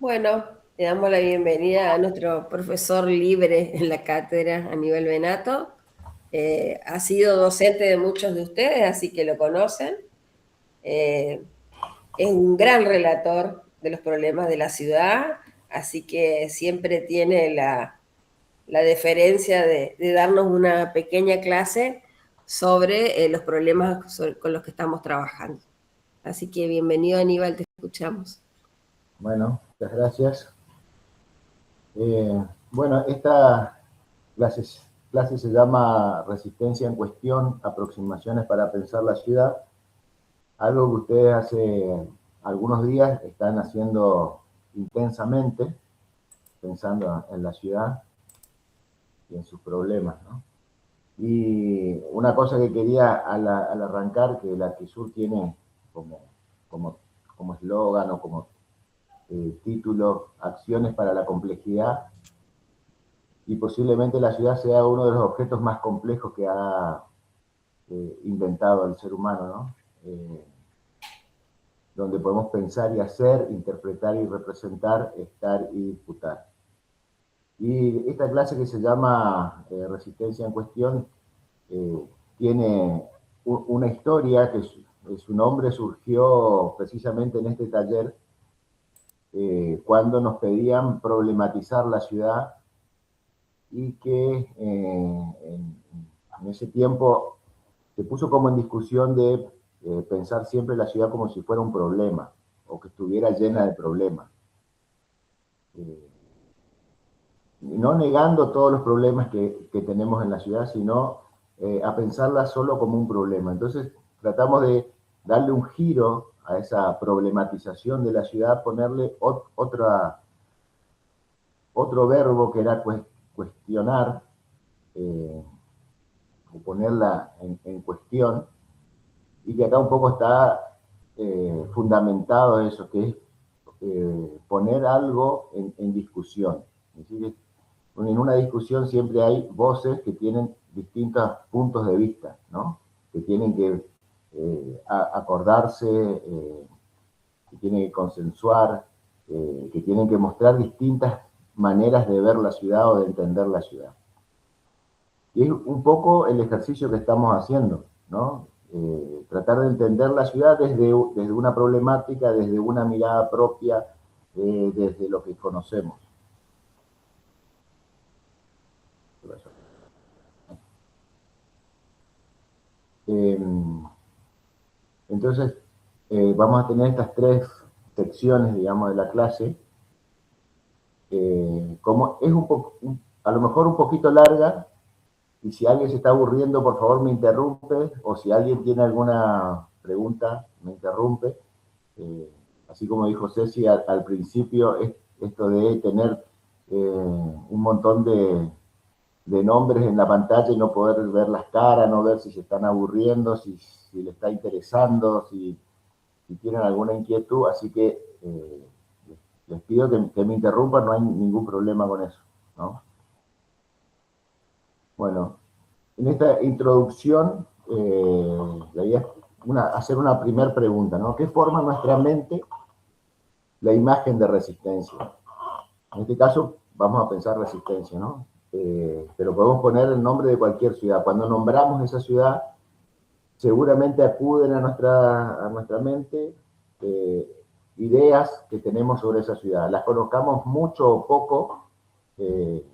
Bueno, le damos la bienvenida a nuestro profesor libre en la cátedra, Aníbal Benato. Ha sido docente de muchos de ustedes, así que lo conocen. Eh, es un gran relator de los problemas de la ciudad, así que siempre tiene la deferencia de darnos una pequeña clase sobre los problemas con los que estamos trabajando. Así que bienvenido, Aníbal, te escuchamos. Bueno, muchas gracias. Bueno, esta clase, clase se llama Resistencia en Cuestión, aproximaciones para pensar la ciudad. Algo que ustedes hace algunos días están haciendo intensamente, pensando en la ciudad y en sus problemas, ¿no? Y una cosa que quería al arrancar, que la TISUR tiene como como como eslogan o como título, acciones para la complejidad, y posiblemente la ciudad sea uno de los objetos más complejos que ha inventado el ser humano, ¿no? Donde podemos pensar y hacer, interpretar y representar, estar y disputar. Y esta clase que se llama Resistencia en Cuestión eh, tiene una historia que su nombre surgió precisamente en este taller cuando nos pedían problematizar la ciudad y que en ese tiempo se puso como en discusión de pensar siempre la ciudad como si fuera un problema o que estuviera llena de problemas. Eh, no negando todos los problemas que tenemos en la ciudad, sino a pensarla solo como un problema. Entonces tratamos de darle un giro a esa problematización de la ciudad, ponerle otro verbo que era cuestionar, eh, o ponerla en cuestión, y que acá un poco está fundamentado eso, que es poner algo en discusión. Es decir, en una discusión siempre hay voces que tienen distintos puntos de vista, ¿no? Que tienen que acordarse, que tienen que consensuar, que tienen que mostrar distintas maneras de ver la ciudad o de entender la ciudad. Y es un poco el ejercicio que estamos haciendo, ¿no? Tratar de entender la ciudad desde una problemática, desde una mirada propia, desde lo que conocemos. Eh, entonces, vamos a tener estas tres secciones, digamos, de la clase. Como es a lo mejor un poquito larga, y si alguien se está aburriendo, por favor me interrumpe, o si alguien tiene alguna pregunta, me interrumpe. Eh, Así como dijo Ceci al principio, esto de tener un montón de nombres en la pantalla y no poder ver las caras, no ver si se están aburriendo, si les está interesando, si tienen alguna inquietud, así que les pido que me interrumpan, no hay ningún problema con eso, ¿no? Bueno, en esta introducción, la idea es hacer una primera pregunta, ¿no? ¿Qué forma nuestra mente la imagen de resistencia? En este caso, vamos a pensar resistencia, ¿no? Pero podemos poner el nombre de cualquier ciudad. Cuando nombramos esa ciudad, seguramente acuden a nuestra mente ideas que tenemos sobre esa ciudad. Las conozcamos mucho o poco, eh,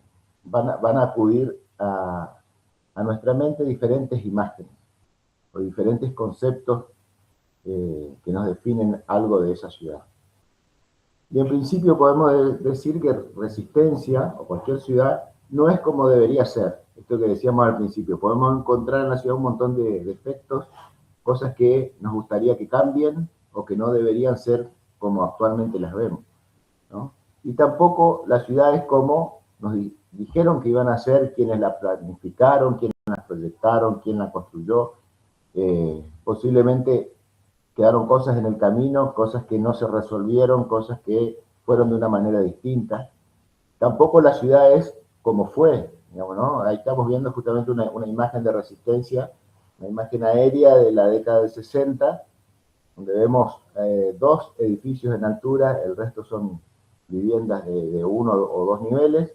van a acudir a nuestra mente diferentes imágenes o diferentes conceptos que nos definen algo de esa ciudad. Y en principio podemos decir que Resistencia o cualquier ciudad no es como debería ser. Esto que decíamos al principio, podemos encontrar en la ciudad un montón de defectos, cosas que nos gustaría que cambien o que no deberían ser como actualmente las vemos, ¿no? Y tampoco la ciudad es como nos dijeron que iban a ser, quienes la planificaron, quienes la proyectaron, quién la construyó. Posiblemente quedaron cosas en el camino, cosas que no se resolvieron, cosas que fueron de una manera distinta. Tampoco la ciudad es como fue, digamos, ¿no? Ahí estamos viendo justamente una imagen de Resistencia, una imagen aérea de la década del 60, donde vemos dos edificios en altura, el resto son viviendas de 1 o 2 niveles.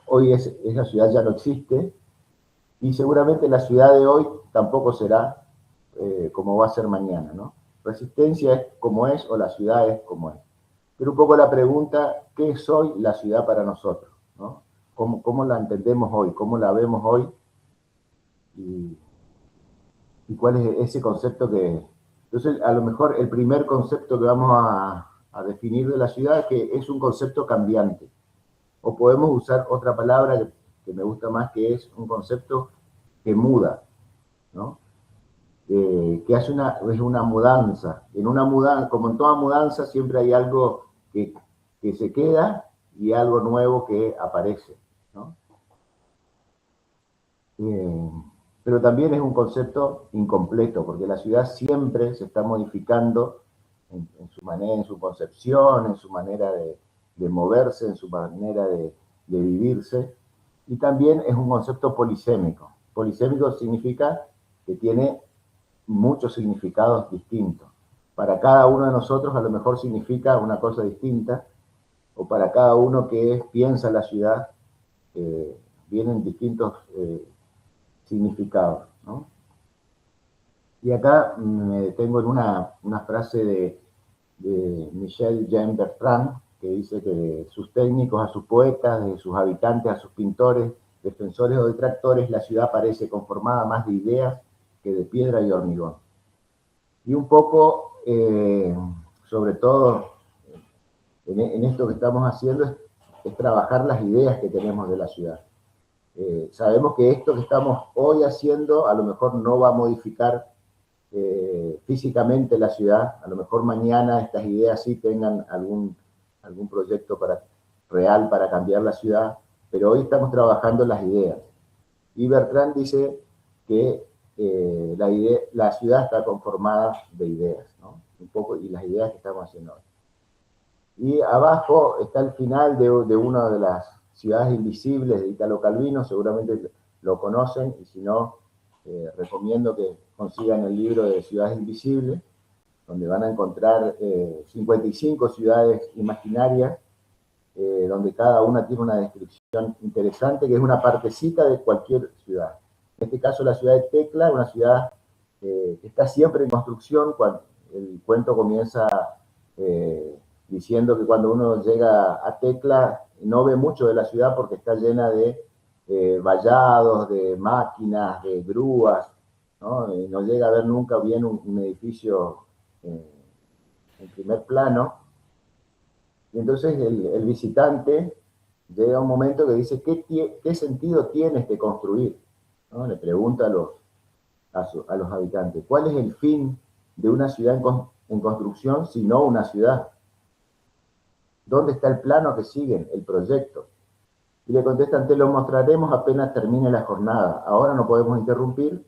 Hoy esa ciudad ya no existe, y seguramente la ciudad de hoy tampoco será como va a ser mañana, ¿no? Resistencia es como es, o la ciudad es como es. Pero un poco la pregunta, ¿qué es hoy la ciudad para nosotros? ¿No? ¿Cómo la entendemos hoy? ¿Cómo la vemos hoy? Y cuál es ese concepto que... Entonces, a lo mejor el primer concepto que vamos a definir de la ciudad es que es un concepto cambiante. O podemos usar otra palabra que me gusta más, que es un concepto que muda, ¿no? Que hace es una mudanza. En una mudanza, como en toda mudanza, siempre hay algo que se queda y algo nuevo que aparece, ¿no? Pero también es un concepto incompleto, porque la ciudad siempre se está modificando en su manera, en su concepción, en su manera de moverse, en su manera de vivirse, y también es un concepto polisémico. Polisémico significa que tiene muchos significados distintos. Para cada uno de nosotros a lo mejor significa una cosa distinta, o para cada uno que piensa la ciudad vienen distintos significados, ¿no? Y acá me detengo en una frase de Michel Jean Bertrand, que dice que de sus técnicos a sus poetas, de sus habitantes a sus pintores, defensores o detractores, la ciudad parece conformada más de ideas que de piedra y hormigón. Y un poco, sobre todo en esto que estamos haciendo, es trabajar las ideas que tenemos de la ciudad. Sabemos que esto que estamos hoy haciendo a lo mejor no va a modificar físicamente la ciudad. A lo mejor mañana estas ideas sí tengan algún proyecto real para cambiar la ciudad, pero hoy estamos trabajando las ideas. Y Bertrand dice que la ciudad está conformada de ideas, ¿no? Un poco, y las ideas que estamos haciendo hoy. Y abajo está el final de una de las ciudades invisibles de Italo Calvino, seguramente lo conocen, y si no, recomiendo que consigan el libro de Ciudades Invisibles, donde van a encontrar 55 ciudades imaginarias, donde cada una tiene una descripción interesante, que es una partecita de cualquier ciudad. En este caso, la ciudad de Tecla, una ciudad que está siempre en construcción. Cuando el cuento comienza diciendo que cuando uno llega a Tecla no ve mucho de la ciudad porque está llena de vallados, de máquinas, de grúas, ¿no? No llega a ver nunca bien un edificio en primer plano. Y entonces el visitante llega a un momento que dice, ¿qué sentido tiene este construir? ¿No? Le pregunta a los habitantes, ¿cuál es el fin de una ciudad en construcción si no una ciudad? ¿Dónde está el plano que siguen, el proyecto? Y le contestan, te lo mostraremos apenas termine la jornada. Ahora no podemos interrumpir,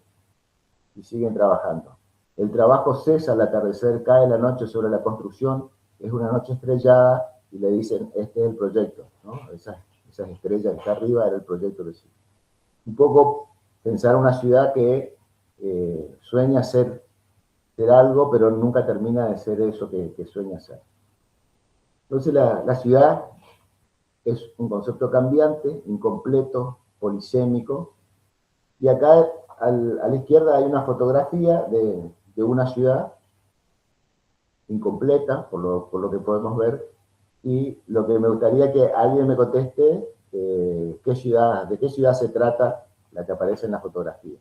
y siguen trabajando. El trabajo cesa al atardecer, cae la noche sobre la construcción, es una noche estrellada, y le dicen, este es el proyecto, ¿no? Esas estrellas que está arriba era el proyecto que sí. Un poco pensar una ciudad que sueña ser algo, pero nunca termina de ser eso que sueña ser. Entonces la ciudad es un concepto cambiante, incompleto, polisémico, y acá a la izquierda hay una fotografía de una ciudad incompleta, por lo que podemos ver, y lo que me gustaría que alguien me conteste, de qué ciudad se trata la que aparece en la fotografía.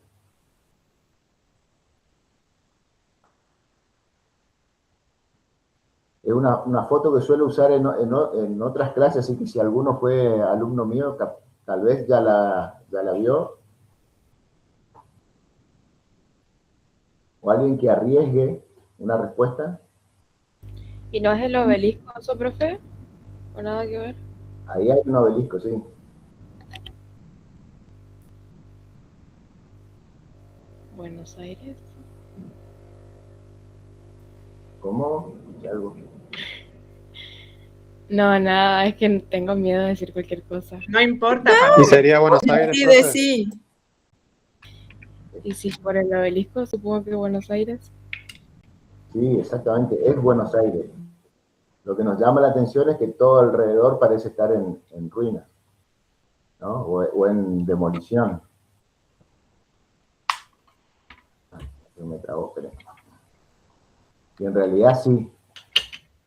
Es una foto que suelo usar en otras clases, así que si alguno fue alumno mío, tal vez ya la vio, o alguien que arriesgue una respuesta. ¿Y no es el obelisco eso, profe? ¿O nada que ver? Ahí hay un obelisco, sí. Buenos Aires. ¿Cómo? ¿Escuché algo? No, nada, es que tengo miedo de decir cualquier cosa. No importa. ¿Y sería Buenos Aires, Sí, profe? sí. Y si por el obelisco, supongo que Buenos Aires. Sí, exactamente, es Buenos Aires. lo que nos llama la atención es que todo alrededor parece estar en ruinas, ¿no? O en demolición. Se me trabó, pero... Y en realidad sí,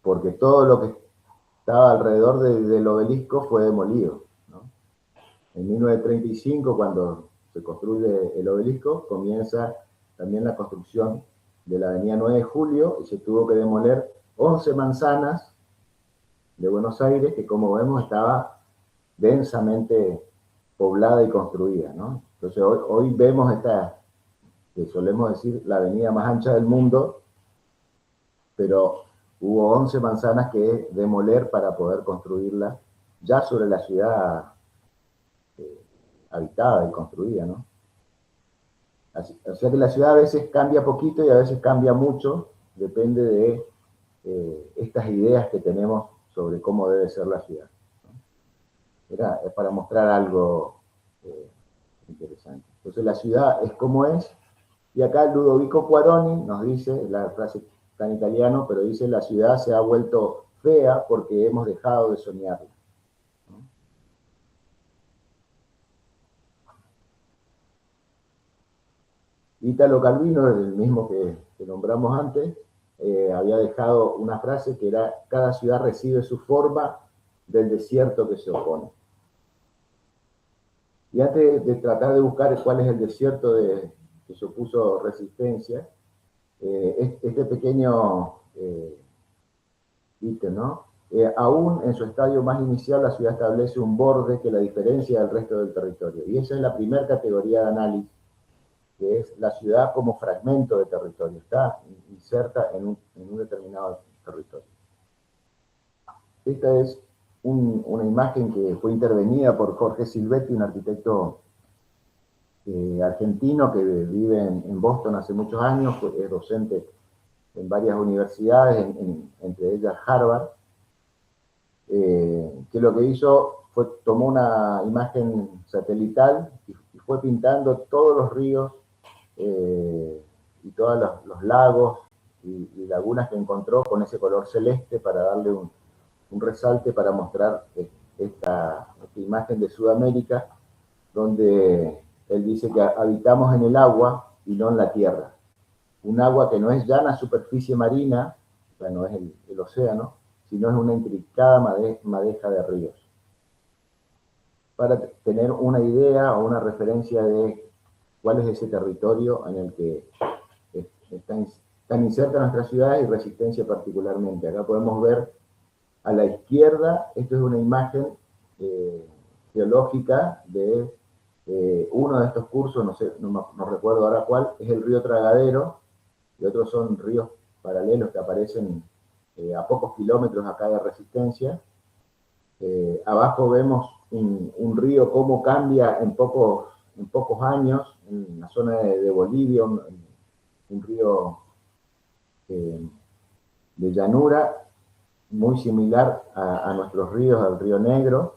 porque todo lo que estaba alrededor del obelisco fue demolido, ¿no? En 1935, cuando se construye el obelisco, comienza también la construcción de la avenida 9 de Julio y se tuvo que demoler 11 manzanas de Buenos Aires, que como vemos estaba densamente poblada y construida, ¿no? Entonces hoy vemos esta, que solemos decir, la avenida más ancha del mundo, pero hubo 11 manzanas que demoler para poder construirla ya sobre la ciudad habitada y construida, ¿no? O sea que la ciudad a veces cambia poquito y a veces cambia mucho, depende de estas ideas que tenemos sobre cómo debe ser la ciudad, ¿no? Es para mostrar algo interesante. Entonces la ciudad es como es, y acá Ludovico Quaroni nos dice, la frase está en italiano, pero dice: la ciudad se ha vuelto fea porque hemos dejado de soñarla, ¿no? Italo Calvino, el mismo que nombramos antes, había dejado una frase que era: cada ciudad recibe su forma del desierto que se opone. Y antes de tratar de buscar cuál es el desierto que se opuso Resistencia, este pequeño ítem, ¿no? Aún en su estadio más inicial, la ciudad establece un borde que la diferencia del resto del territorio. Y esa es la primera categoría de análisis, que es la ciudad como fragmento de territorio. Está inserta en un determinado territorio. Esta es una imagen que fue intervenida por Jorge Silvetti, un arquitecto argentino que vive en Boston hace muchos años, es docente en varias universidades, entre ellas Harvard, que lo que hizo fue tomó una imagen satelital y fue pintando todos los ríos y todos los lagos y lagunas que encontró con ese color celeste para darle un resalte, para mostrar esta imagen de Sudamérica, donde él dice que habitamos en el agua y no en la tierra. Un agua que no es llana superficie marina, o sea, no es el océano, sino es una intrincada madeja de ríos. Para tener una idea o una referencia de cuál es ese territorio en el que están insertas nuestras ciudades y Resistencia particularmente. Acá podemos ver a la izquierda, esto es una imagen geológica de uno de estos cursos, no recuerdo ahora cuál, es el río Tragadero, y otros son ríos paralelos que aparecen a pocos kilómetros acá de Resistencia. Abajo vemos un río cómo cambia en pocos años, en la zona de Bolivia, un río de llanura, muy similar a nuestros ríos, al río Negro.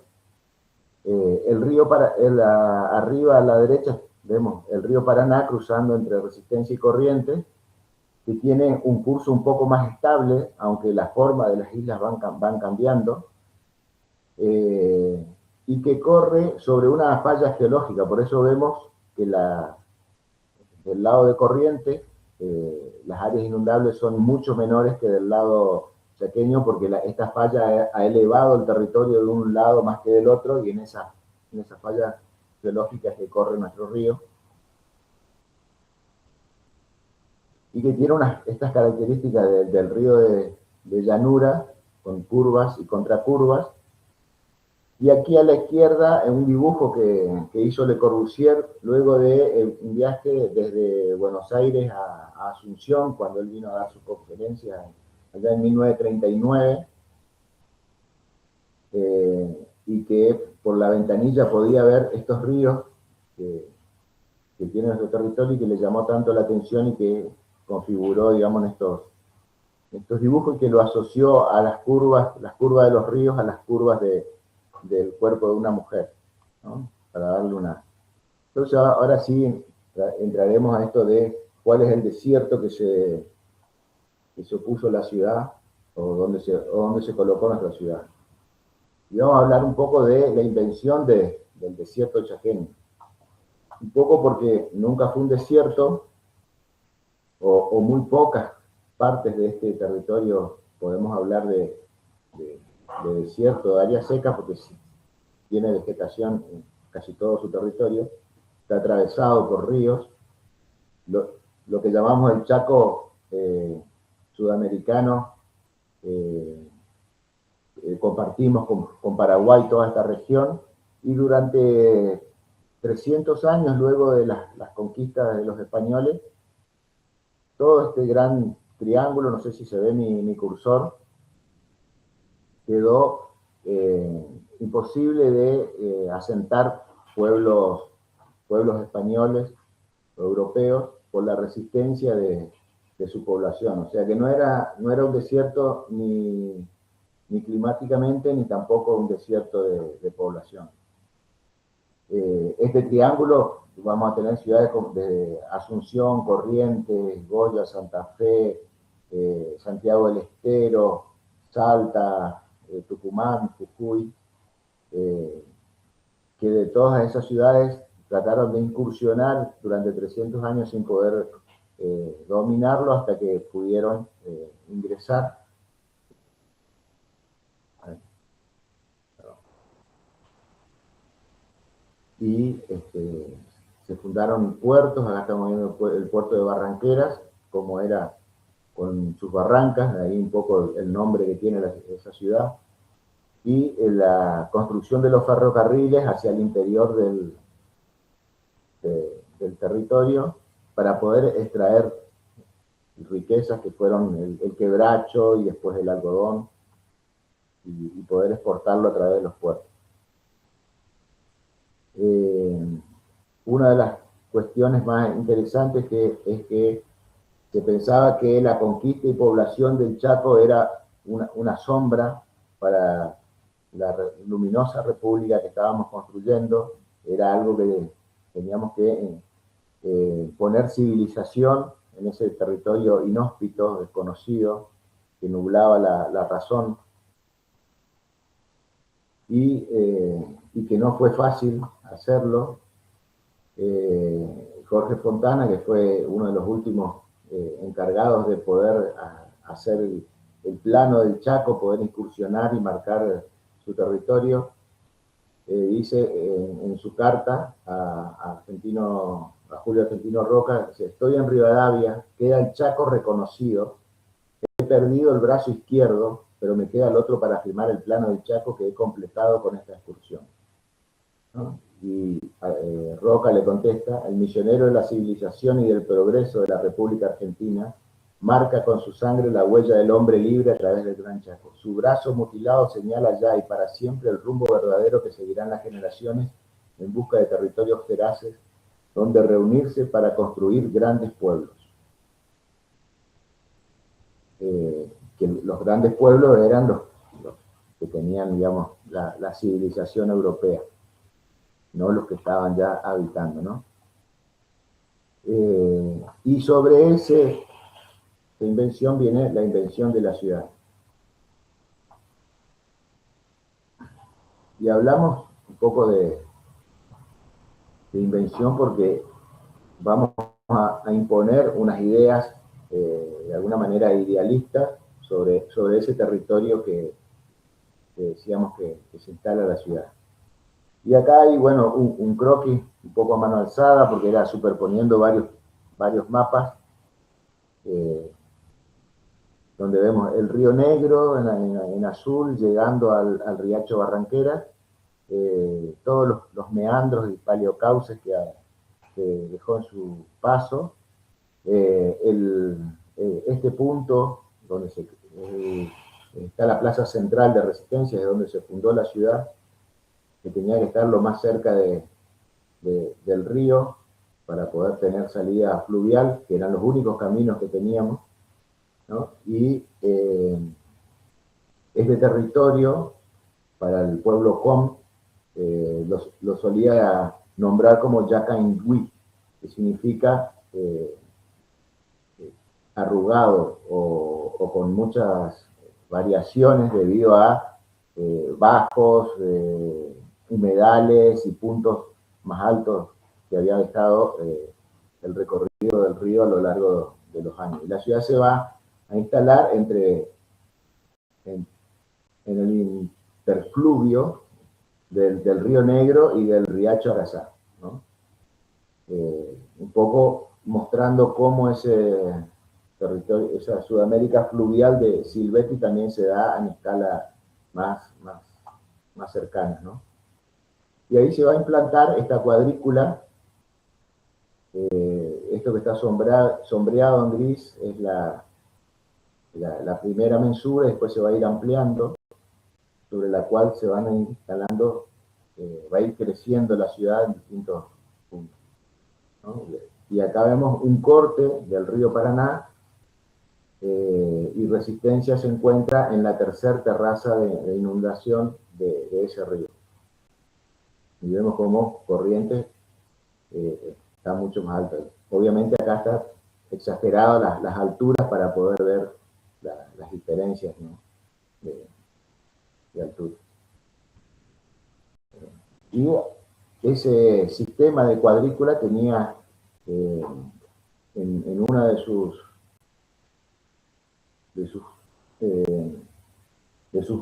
El río arriba a la derecha vemos el río Paraná cruzando entre Resistencia y Corrientes, que tiene un curso un poco más estable, aunque la forma de las islas van cambiando, y que corre sobre una falla geológica. Por eso vemos que del lado de Corrientes las áreas inundables son mucho menores que del lado chaqueño, porque esta falla ha elevado el territorio de un lado más que del otro, y en esa falla geológica que corre nuestro río, y que tiene estas características del río de llanura, con curvas y contracurvas. Y aquí a la izquierda, en un dibujo que hizo Le Corbusier luego de un viaje desde Buenos Aires a Asunción, cuando él vino a dar su conferencia allá en 1939, y que por la ventanilla podía ver estos ríos que tiene nuestro territorio y que le llamó tanto la atención y que configuró, digamos, estos dibujos, y que lo asoció a las curvas de los ríos, a las curvas del cuerpo de una mujer, ¿no? Para darle una... Entonces ahora sí entraremos a esto de cuál es el desierto que se opuso a la ciudad o dónde se colocó nuestra ciudad. Y vamos a hablar un poco de la invención del desierto chaqueño. Un poco porque nunca fue un desierto, o muy pocas partes de este territorio podemos hablar de desierto, de área seca, porque tiene vegetación en casi todo su territorio, está atravesado por ríos. Lo que llamamos el Chaco sudamericano, compartimos con Paraguay toda esta región, y durante 300 años, luego de las conquistas de los españoles, todo este gran triángulo, no sé si se ve mi cursor, quedó imposible de asentar pueblos españoles o europeos por la resistencia de su población. O sea que no era un desierto ni climáticamente, ni tampoco un desierto de población. Este triángulo, vamos a tener ciudades de Asunción, Corrientes, Goya, Santa Fe, Santiago del Estero, Salta, Tucumán, Jujuy, que de todas esas ciudades trataron de incursionar durante 300 años sin poder dominarlo, hasta que pudieron ingresar. Y se fundaron puertos. Acá estamos viendo el puerto de Barranqueras, como era con sus barrancas, de ahí un poco el nombre que tiene esa ciudad, y la construcción de los ferrocarriles hacia el interior del territorio para poder extraer riquezas que fueron el quebracho y después el algodón, y poder exportarlo a través de los puertos. Una de las cuestiones más interesantes es que se pensaba que la conquista y población del Chaco era una sombra para la luminosa república que estábamos construyendo. Era algo que teníamos que poner civilización en ese territorio inhóspito, desconocido, que nublaba la razón, y que no fue fácil hacerlo. Jorge Fontana, que fue uno de los últimos encargados de poder hacer el plano del Chaco, poder incursionar y marcar su territorio, dice en su carta a Julio Argentino Roca: estoy en Rivadavia, queda el Chaco reconocido, he perdido el brazo izquierdo, pero me queda el otro para firmar el plano del Chaco que he completado con esta excursión, ¿no? Y Roca le contesta: el misionero de la civilización y del progreso de la República Argentina marca con su sangre la huella del hombre libre a través del Gran Chaco. Su brazo mutilado señala ya y para siempre el rumbo verdadero que seguirán las generaciones en busca de territorios feraces donde reunirse para construir grandes pueblos. Que los grandes pueblos eran los que tenían, digamos, la civilización europea, no los que estaban ya habitando, ¿no? Y sobre esa invención viene la invención de la ciudad. Y hablamos un poco de invención porque vamos a imponer unas ideas de alguna manera idealistas sobre ese territorio que decíamos que se instala la ciudad. Y acá hay, bueno, un croquis un poco a mano alzada, porque era superponiendo varios mapas, donde vemos el Río Negro en azul, llegando al riacho Barranqueras, todos los meandros y paleocauces que dejó en su paso, este punto donde está la plaza central de Resistencia, de donde se fundó la ciudad, que tenía que estar lo más cerca del río para poder tener salida fluvial, que eran los únicos caminos que teníamos, ¿no? Y este territorio, para el pueblo Com, lo solía nombrar como Yacaingui, que significa arrugado o con muchas variaciones debido a bajos, humedales y puntos más altos que había dejado el recorrido del río a lo largo de los años. Y la ciudad se va a instalar en el interfluvio del Río Negro y del Riacho Arazá, ¿no? Un poco mostrando cómo ese territorio, esa Sudamérica fluvial de Silvestri también se da en escala más cercana, ¿no? Y ahí se va a implantar esta cuadrícula. Esto que está sombreado en gris es la primera mensura, y después se va a ir ampliando, sobre la cual se van a ir instalando, va a ir creciendo la ciudad en distintos puntos, ¿no? Y acá vemos un corte del río Paraná, y Resistencia se encuentra en la tercera terraza de inundación de ese río. Y vemos cómo Corrientes está mucho más alta. Obviamente acá está exagerado las alturas para poder ver las diferencias, ¿no? de altura. Y ese sistema de cuadrícula tenía en una de sus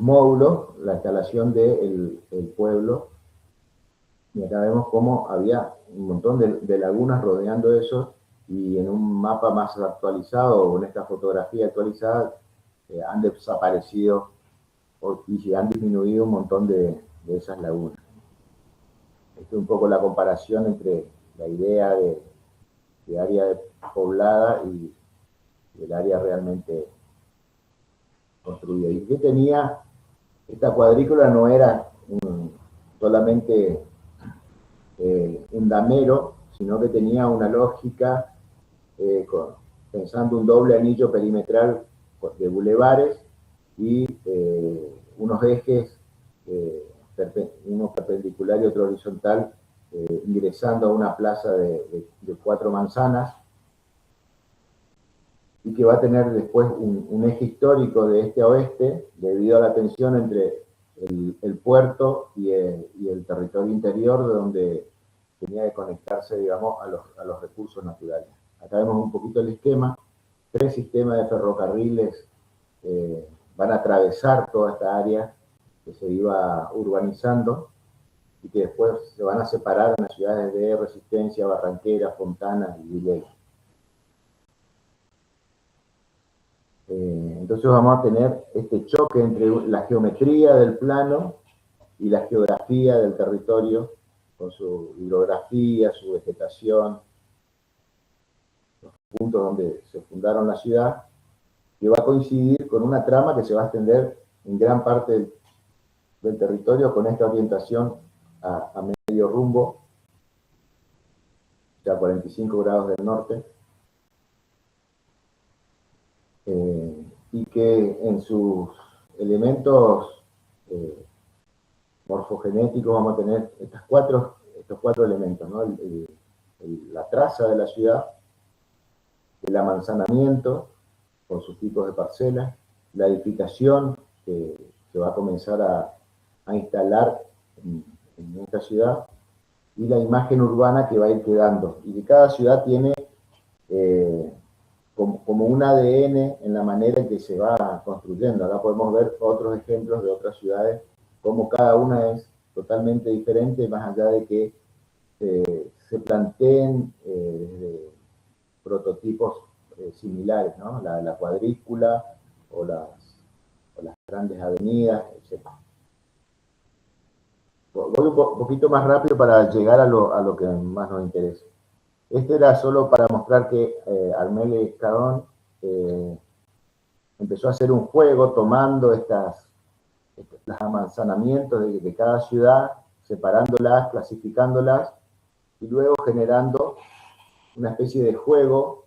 módulos la instalación del pueblo. Y acá vemos cómo había un montón de lagunas rodeando eso, y en un mapa más actualizado, o en esta fotografía actualizada, han desaparecido y se han disminuido un montón de esas lagunas. Esta es un poco la comparación entre la idea de área poblada y el área realmente construida. ¿Y qué tenía esta cuadrícula? No era solamente un damero, sino que tenía una lógica, pensando un doble anillo perimetral de bulevares y unos ejes, uno perpendicular y otro horizontal, ingresando a una plaza de 4 manzanas, y que va a tener después un eje histórico de este a oeste, debido a la tensión entre el puerto y el territorio interior, de donde tenía que conectarse, digamos, a los recursos naturales. Acá vemos un poquito el esquema. 3 sistemas de ferrocarriles van a atravesar toda esta área que se iba urbanizando, y que después se van a separar en las ciudades de Resistencia, Barranquera, Fontana y Villegas. Entonces vamos a tener este choque entre la geometría del plano y la geografía del territorio, con su hidrografía, su vegetación, los puntos donde se fundaron la ciudad, que va a coincidir con una trama que se va a extender en gran parte del territorio con esta orientación a medio rumbo, ya 45 grados del norte, y que en sus elementos morfogenéticos vamos a tener estos cuatro elementos, ¿no? La traza de la ciudad, el amanzanamiento con sus tipos de parcelas, la edificación que se va a comenzar a instalar en esta ciudad, y la imagen urbana que va a ir quedando, y que cada ciudad tiene como un ADN en la manera en que se va construyendo. Acá podemos ver otros ejemplos de otras ciudades, como cada una es totalmente diferente, más allá de que se planteen desde prototipos similares, ¿no? La cuadrícula o las grandes avenidas, etc. Voy un poquito más rápido para llegar a lo que más nos interesa. Este era solo para mostrar que Armelle Escadón empezó a hacer un juego tomando los amanzanamientos de cada ciudad, separándolas, clasificándolas, y luego generando una especie de juego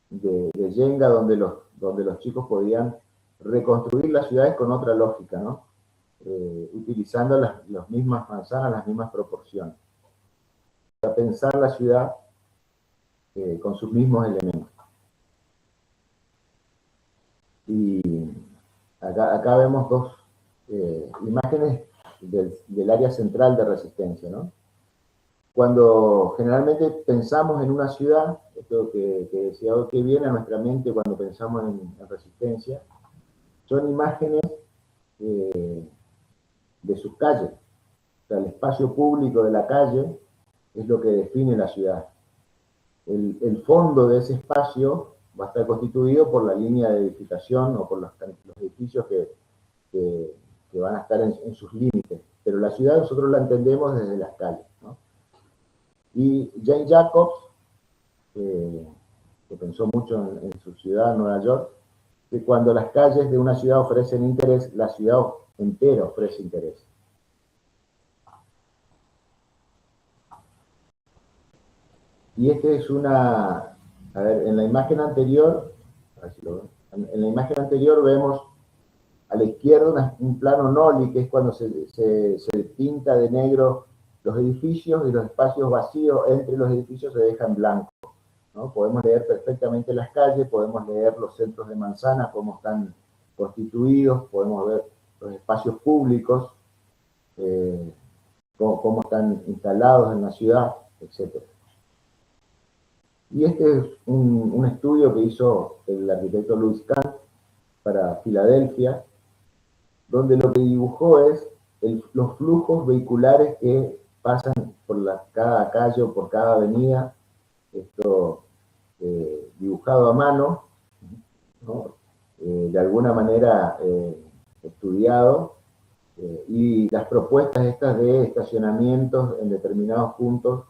de Jenga donde los chicos podían reconstruir las ciudades con otra lógica, ¿no? Utilizando las mismas manzanas, las mismas proporciones, para pensar la ciudad con sus mismos elementos. Y acá vemos dos imágenes del área central de Resistencia, ¿no? Cuando generalmente pensamos en una ciudad, esto que decía hoy, que viene a nuestra mente cuando pensamos en Resistencia, son imágenes de sus calles. O sea, el espacio público de la calle es lo que define la ciudad. El fondo de ese espacio va a estar constituido por la línea de edificación o por los edificios que van a estar en sus límites. Pero la ciudad nosotros la entendemos desde las calles, ¿no? Y Jane Jacobs, que pensó mucho en su ciudad, Nueva York, que cuando las calles de una ciudad ofrecen interés, la ciudad entera ofrece interés. Y este es una, a ver, en la imagen anterior, a ver si lo ven, en la imagen anterior vemos a la izquierda un plano noli, que es cuando se pinta de negro los edificios y los espacios vacíos entre los edificios se dejan blancos, ¿no? Podemos leer perfectamente las calles, podemos leer los centros de manzana, cómo están constituidos, podemos ver los espacios públicos, cómo están instalados en la ciudad, etc. Y este es un estudio que hizo el arquitecto Louis Kahn para Filadelfia, donde lo que dibujó es los flujos vehiculares que pasan por cada calle o por cada avenida, esto dibujado a mano, ¿no? De alguna manera estudiado, y las propuestas estas de estacionamientos en determinados puntos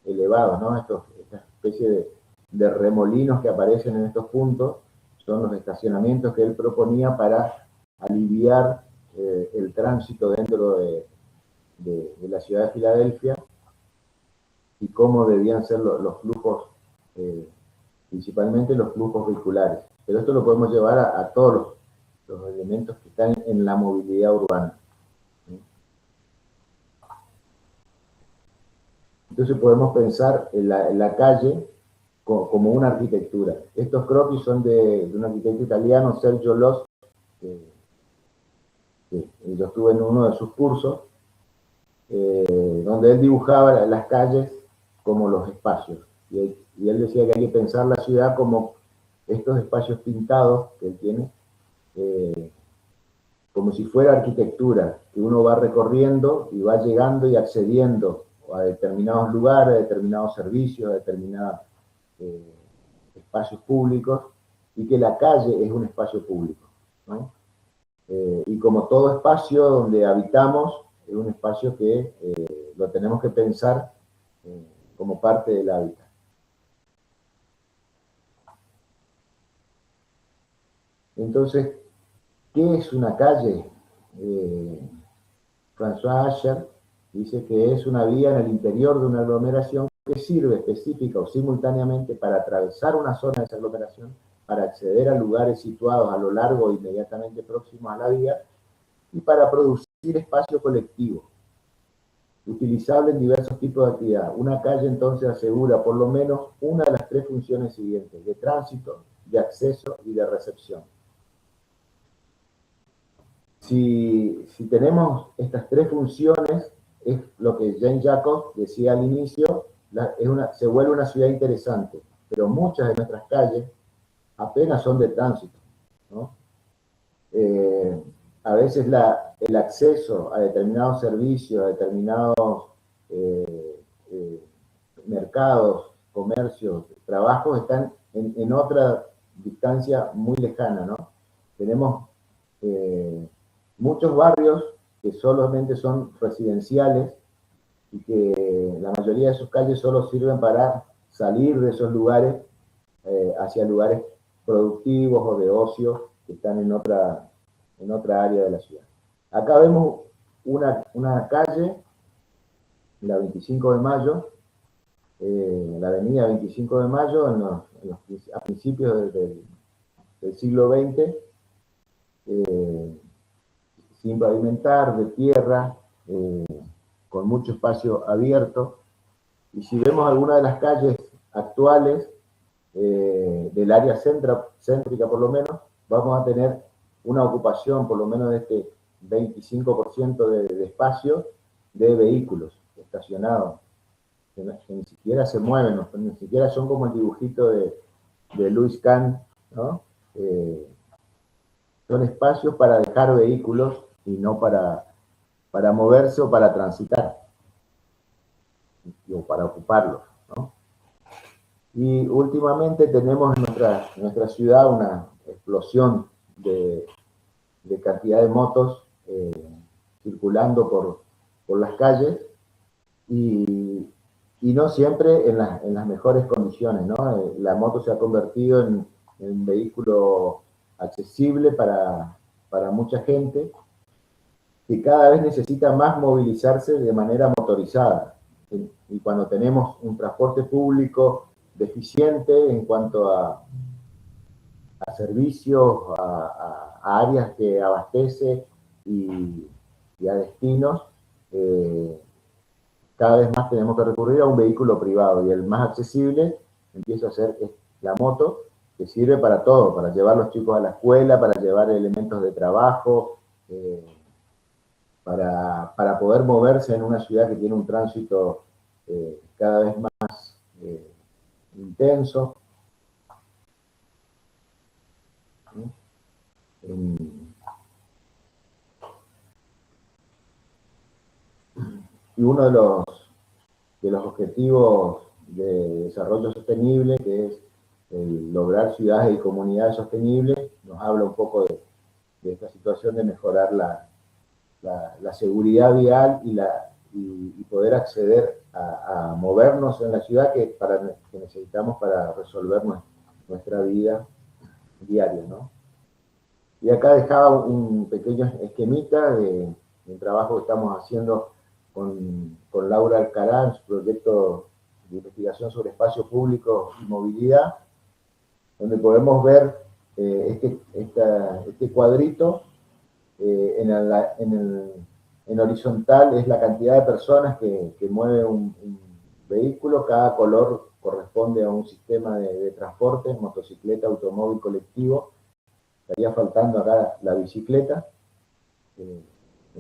elevados, ¿no? Esta especie de remolinos que aparecen en estos puntos son los estacionamientos que él proponía para aliviar el tránsito dentro de la ciudad de Filadelfia y cómo debían ser los flujos, principalmente los flujos vehiculares. Pero esto lo podemos llevar a todos los elementos que están en la movilidad urbana. Entonces podemos pensar en la calle como una arquitectura. Estos croquis son de un arquitecto italiano, Sergio Los, yo estuve en uno de sus cursos, donde él dibujaba las calles como los espacios. Y él decía que hay que pensar la ciudad como estos espacios pintados que él tiene, como si fuera arquitectura, que uno va recorriendo y va llegando y accediendo a determinados lugares, a determinados servicios, a determinados espacios públicos, y que la calle es un espacio público, ¿no? Y como todo espacio donde habitamos, es un espacio que lo tenemos que pensar como parte del hábitat. Entonces, ¿qué es una calle? François Asher dice que es una vía en el interior de una aglomeración que sirve específica o simultáneamente para atravesar una zona de esa aglomeración, para acceder a lugares situados a lo largo o inmediatamente próximos a la vía, y para producir espacio colectivo, utilizable en diversos tipos de actividad. Una calle entonces asegura por lo menos una de las tres funciones siguientes: de tránsito, de acceso y de recepción. Si tenemos estas tres funciones, es lo que Jane Jacobs decía al inicio, se vuelve una ciudad interesante, pero muchas de nuestras calles apenas son de tránsito, ¿no? A veces el acceso a determinados servicios, a determinados mercados, comercios, trabajos, están en otra distancia muy lejana, ¿no? Tenemos muchos barrios que solamente son residenciales y que la mayoría de sus calles solo sirven para salir de esos lugares hacia lugares productivos o de ocio que están en otra área de la ciudad. Acá vemos una calle, la 25 de Mayo, la avenida 25 de Mayo, a principios del siglo XX, sin pavimentar, de tierra, con mucho espacio abierto. Y si vemos algunas de las calles actuales, del área céntrica por lo menos, vamos a tener una ocupación por lo menos de este 25% de espacio de vehículos estacionados, que ni siquiera se mueven, ¿no? Ni siquiera son como el dibujito de Louis Kahn, ¿no? Son espacios para dejar vehículos y no para moverse o para transitar, o para ocuparlos, ¿no? Y últimamente tenemos en nuestra ciudad una explosión de cantidad de motos circulando por las calles y no siempre en las mejores condiciones, ¿no? La moto se ha convertido en un vehículo accesible para mucha gente que cada vez necesita más movilizarse de manera motorizada. Y cuando tenemos un transporte público deficiente en cuanto a servicios, a áreas que abastece y a destinos, cada vez más tenemos que recurrir a un vehículo privado y el más accesible empieza a ser la moto, que sirve para todo, para llevar a los chicos a la escuela, para llevar elementos de trabajo, para poder moverse en una ciudad que tiene un tránsito cada vez más intenso. Y uno de los objetivos de desarrollo sostenible, que es el lograr ciudades y comunidades sostenibles, nos habla un poco de esta situación de mejorar la seguridad vial y poder acceder a movernos en la ciudad que necesitamos para resolver nuestra vida diaria, ¿no? Y acá dejaba un pequeño esquemita de un trabajo que estamos haciendo con Laura Alcalá en su proyecto de investigación sobre espacio público y movilidad, donde podemos ver este cuadrito. En horizontal es la cantidad de personas que mueve un vehículo. Cada color corresponde a un sistema de transporte, motocicleta, automóvil, colectivo. Estaría faltando acá la bicicleta, que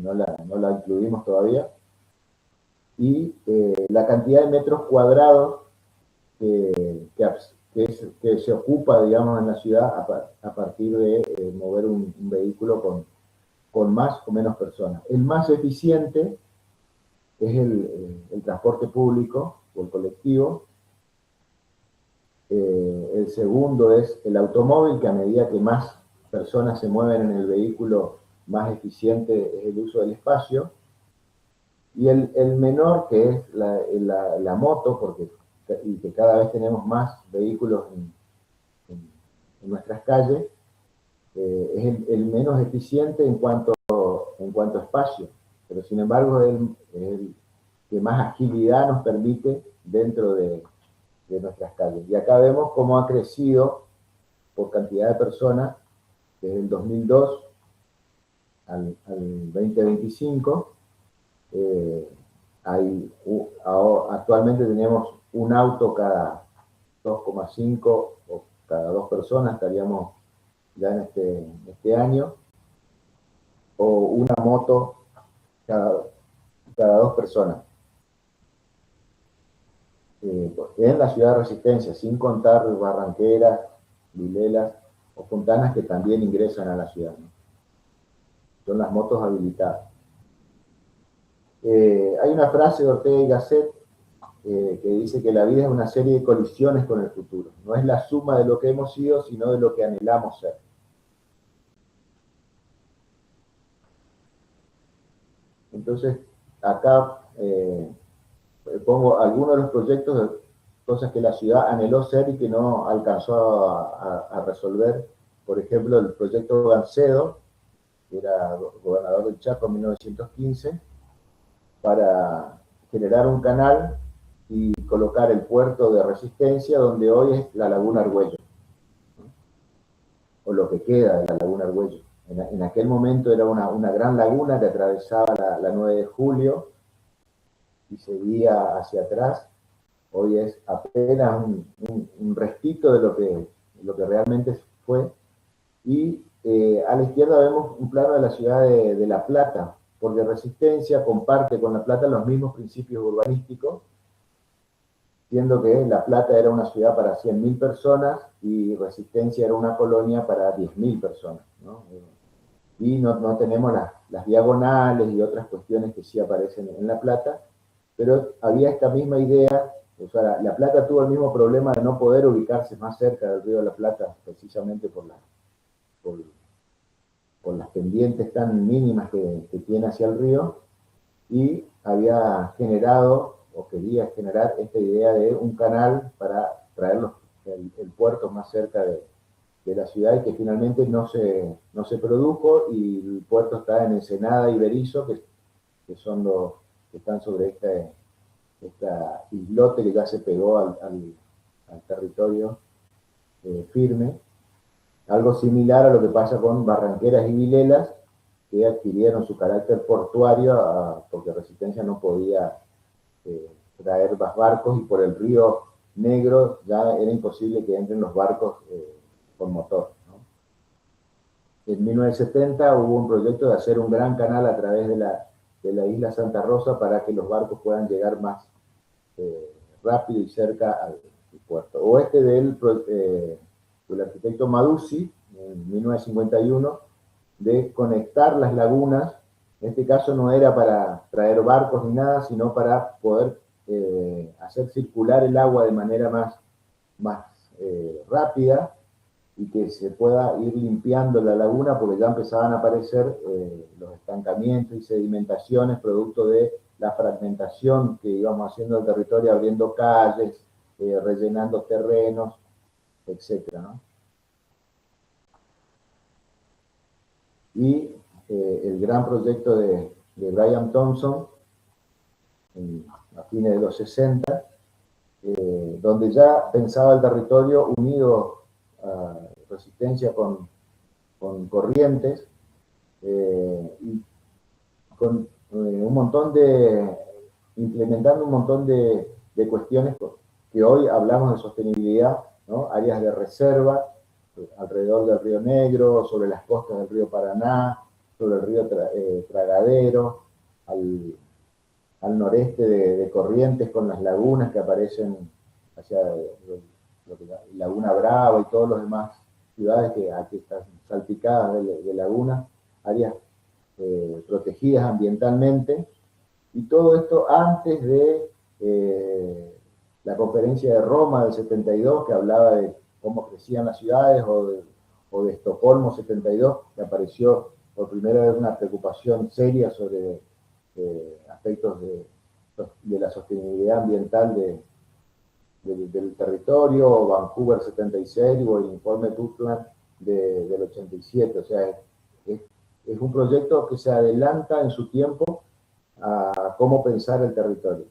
no la incluimos todavía. Y la cantidad de metros cuadrados que se ocupa, digamos, en la ciudad a partir de mover un vehículo con más o menos personas. El más eficiente es el transporte público o el colectivo. El segundo es el automóvil, que a medida que más personas se mueven en el vehículo, más eficiente es el uso del espacio. Y el menor, que es la moto, y que cada vez tenemos más vehículos en nuestras calles, es el menos eficiente en cuanto a espacio, pero sin embargo es el que más agilidad nos permite dentro de nuestras calles. Y acá vemos cómo ha crecido por cantidad de personas desde el 2002 al 2025. Actualmente tenemos un auto cada 2,5 o cada 2 personas, estaríamos ya en este año, o una moto cada 2 personas. En la ciudad de Resistencia, sin contar Barranqueras, Vilelas o Fontanas, que también ingresan a la ciudad, ¿no? Son las motos habilitadas. Hay una frase de Ortega y Gasset que dice que la vida es una serie de colisiones con el futuro. No es la suma de lo que hemos sido, sino de lo que anhelamos ser. Entonces, acá pongo algunos de los proyectos de cosas que la ciudad anheló ser y que no alcanzó a resolver. Por ejemplo, el proyecto Gancedo, que era gobernador del Chaco en 1915, para generar un canal y colocar el puerto de Resistencia donde hoy es la Laguna Argüello, ¿no? O lo que queda de la Laguna Argüello. En aquel momento era una gran laguna que atravesaba la 9 de julio y seguía hacia atrás. Hoy es apenas un restito de lo que realmente fue, y a la izquierda vemos un plano de la ciudad de La Plata, porque Resistencia comparte con La Plata los mismos principios urbanísticos, siendo que La Plata era una ciudad para 100.000 personas y Resistencia era una colonia para 10.000 personas, ¿no? Y no tenemos las diagonales y otras cuestiones que sí aparecen en La Plata, pero había esta misma idea. O sea, La Plata tuvo el mismo problema de no poder ubicarse más cerca del río de la Plata, precisamente por, por las pendientes tan mínimas que tiene hacia el río, y había generado, o quería generar, esta idea de un canal para traer el puerto más cerca de la ciudad, y que finalmente no se produjo, y el puerto está en Ensenada y Berisso, que son los que están sobre esta islote que ya se pegó al territorio firme. Algo similar a lo que pasa con Barranqueras y Vilelas, que adquirieron su carácter portuario porque Resistencia no podía traer más barcos, y por el río Negro ya era imposible que entren los barcos con motor, ¿no? En 1970 hubo un proyecto de hacer un gran canal a través de la isla Santa Rosa para que los barcos puedan llegar más rápido y cerca al puerto. O del arquitecto Maduzzi, en 1951, de conectar las lagunas. En este caso no era para traer barcos ni nada, sino para poder hacer circular el agua de manera más rápida, y que se pueda ir limpiando la laguna, porque ya empezaban a aparecer los estancamientos y sedimentaciones producto de la fragmentación que íbamos haciendo del territorio, abriendo calles, rellenando terrenos, etcétera, ¿no? Y el gran proyecto de Brian Thompson, a fines de los 60, donde ya pensaba el territorio unido a Resistencia con Corrientes, y con implementando un montón de cuestiones que hoy hablamos de sostenibilidad, ¿no? Áreas de reserva alrededor del río Negro, sobre las costas del río Paraná, sobre el río Tragadero, al noreste de Corrientes, con las lagunas que aparecen hacia Laguna Brava y todos los demás ciudades que aquí están salpicadas de lagunas, áreas protegidas ambientalmente, y todo esto antes de la conferencia de Roma del 72, que hablaba de cómo crecían las ciudades, o de Estocolmo 72, que apareció por primera vez una preocupación seria sobre aspectos de la sostenibilidad ambiental del territorio, o Vancouver 76, o el informe Brundtland del 87. O sea, es un proyecto que se adelanta en su tiempo a cómo pensar el territorio,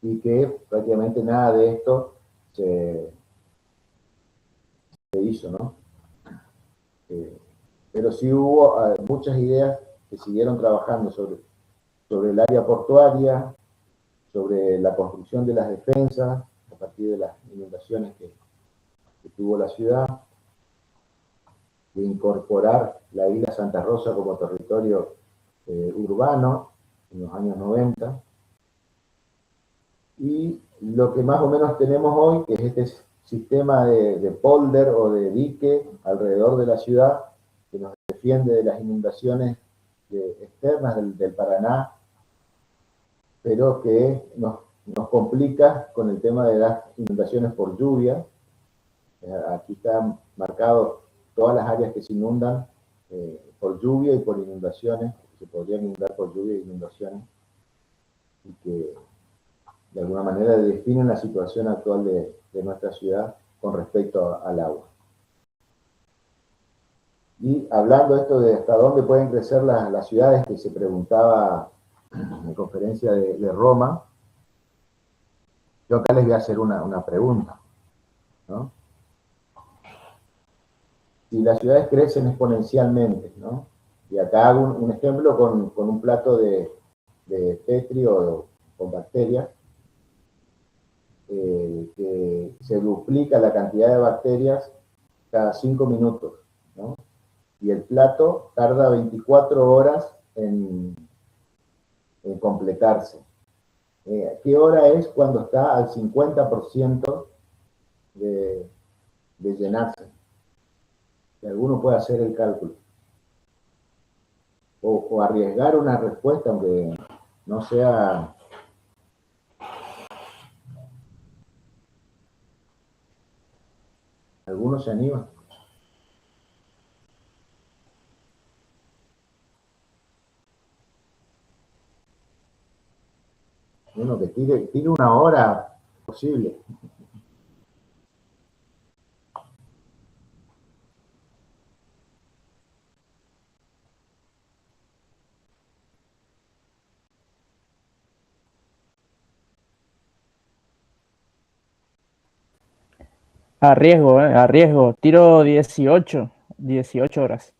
y que prácticamente nada de esto se hizo, ¿no? Pero sí hubo muchas ideas que siguieron trabajando sobre el área portuaria, sobre la construcción de las defensas a partir de las inundaciones que tuvo la ciudad, de incorporar la isla Santa Rosa como territorio urbano en los años 90, y lo que más o menos tenemos hoy, que es este sistema de polder o de dique alrededor de la ciudad, que nos defiende de las inundaciones externas del Paraná, pero que nos complica con el tema de las inundaciones por lluvia. Aquí están marcados todas las áreas que se inundan por lluvia y por inundaciones, que se podrían inundar por lluvia e inundaciones, y que de alguna manera definen la situación actual de nuestra ciudad con respecto al agua. Y hablando de esto de hasta dónde pueden crecer las ciudades, que se preguntaba en la conferencia de Roma, yo acá les voy a hacer una pregunta, ¿no? Si las ciudades crecen exponencialmente, ¿no? Y acá hago un ejemplo con un plato de Petri o con bacterias, que se duplica la cantidad de bacterias cada 5 minutos. ¿no? Y el plato tarda 24 horas en completarse. ¿Qué hora es cuando está al 50% de llenarse? Que alguno puede hacer el cálculo. O arriesgar una respuesta, aunque no sea... ¿Alguno se anima? Uno que tire una hora posible. Arriesgo. Tiro 18 horas.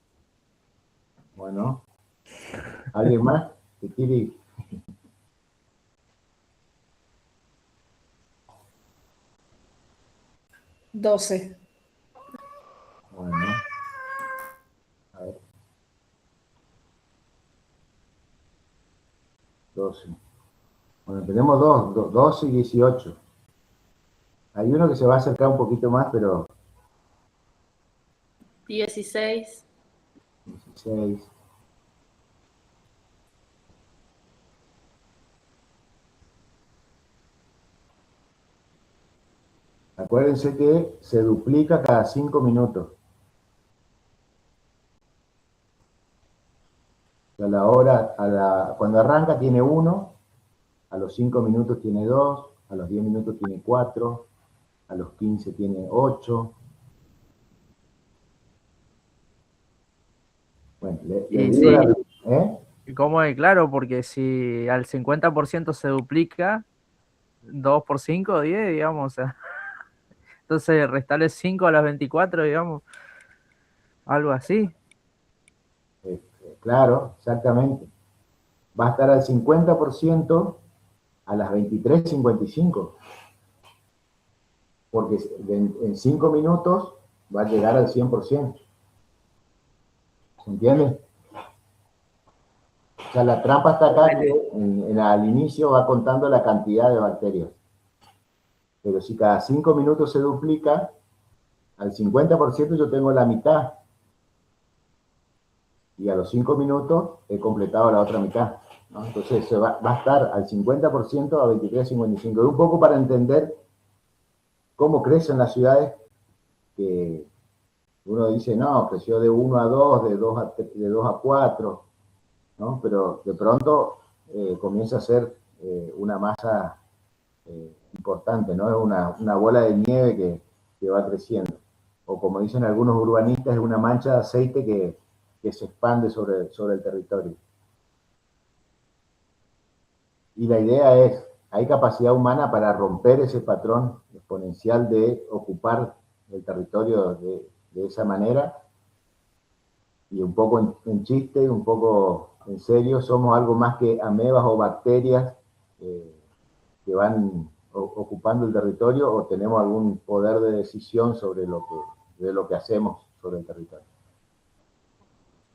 Bueno, ¿alguien más que tire? ¿12? Bueno, a ver. 12. Bueno, tenemos 12 y 18. Hay uno que se va a acercar un poquito más, pero 16. 16. Acuérdense que se duplica cada 5 minutos. A la hora, cuando arranca tiene 1, a los 5 minutos tiene 2, a los 10 minutos tiene 4, a los 15 tiene 8. Bueno, le Y digo sí, ¿eh? ¿cómo es? Claro, porque si al 50% se duplica, 2 por 5, 10, digamos, o sea. Entonces, restarle 5 a las 24, digamos, algo así. Claro, exactamente. Va a estar al 50% a las 23:55. Porque en 5 minutos va a llegar al 100%. ¿Se entiende? O sea, la trampa está acá que al inicio va contando la cantidad de bacterias. Pero si cada 5 minutos se duplica, al 50% yo tengo la mitad. Y a los 5 minutos he completado la otra mitad, ¿no? Entonces se va a estar al 50% a 23:55. Y un poco para entender cómo crecen las ciudades, que uno dice, no, creció de 1 a 2, de 2 a 4, ¿no? Pero de pronto comienza a ser una masa importante, ¿no? Es una bola de nieve que va creciendo. O como dicen algunos urbanistas, es una mancha de aceite que se expande sobre el territorio. Y la idea es, hay capacidad humana para romper ese patrón exponencial de ocupar el territorio de esa manera. Y un poco en chiste, un poco en serio, somos algo más que amebas o bacterias que van ocupando el territorio, o tenemos algún poder de decisión sobre de lo que hacemos sobre el territorio.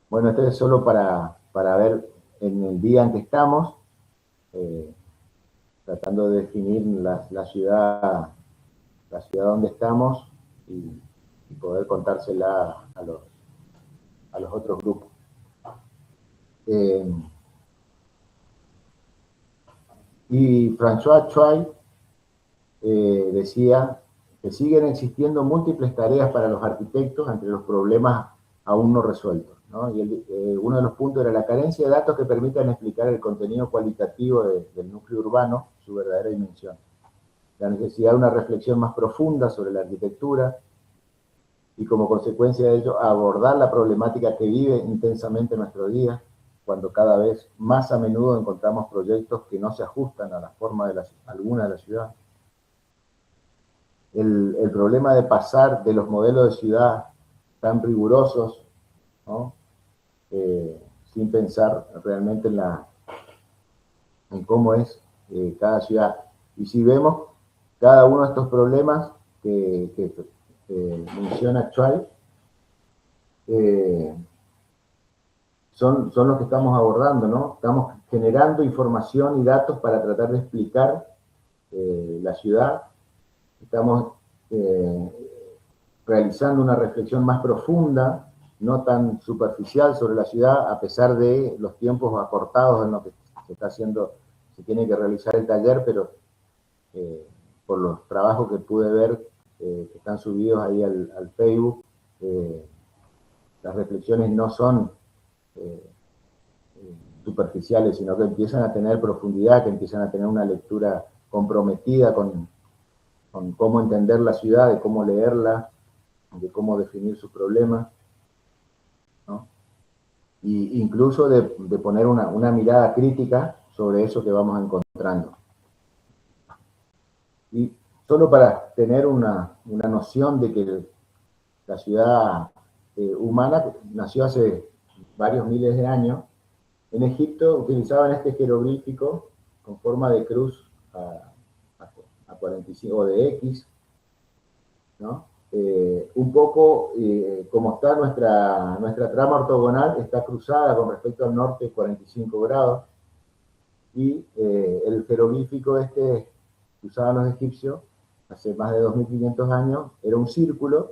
Bueno, esto es solo para ver en el día en que estamos, tratando de definir la ciudad donde estamos y poder contársela a los otros grupos. Y François Chuay decía que siguen existiendo múltiples tareas para los arquitectos ante los problemas aún no resueltos, ¿no? Y uno de los puntos era la carencia de datos que permitan explicar el contenido cualitativo del núcleo urbano, su verdadera dimensión. La necesidad de una reflexión más profunda sobre la arquitectura y, como consecuencia de ello, abordar la problemática que vive intensamente nuestro día, cuando cada vez más a menudo encontramos proyectos que no se ajustan a la forma alguna de la ciudad. El problema de pasar de los modelos de ciudad tan rigurosos, ¿no? Sin pensar realmente en cómo es cada ciudad. Y si vemos cada uno de estos problemas que menciona Chuay, son los que estamos abordando, ¿no? Estamos generando información y datos para tratar de explicar la ciudad. Estamos realizando una reflexión más profunda, no tan superficial sobre la ciudad, a pesar de los tiempos acortados en los que se está haciendo, se tiene que realizar el taller, pero por los trabajos que pude ver, que están subidos ahí al Facebook, las reflexiones no son superficiales, sino que empiezan a tener profundidad, que empiezan a tener una lectura comprometida con cómo entender la ciudad, de cómo leerla, de cómo definir sus problemas, ¿no? Y incluso de poner una mirada crítica sobre eso que vamos encontrando. Y solo para tener una noción de que la ciudad humana nació hace varios miles de años, en Egipto utilizaban este jeroglífico con forma de cruz a 45, o de X, ¿no? Un poco como está nuestra trama ortogonal, está cruzada con respecto al norte 45 grados, y el jeroglífico este que usaban los egipcios hace más de 2500 años era un círculo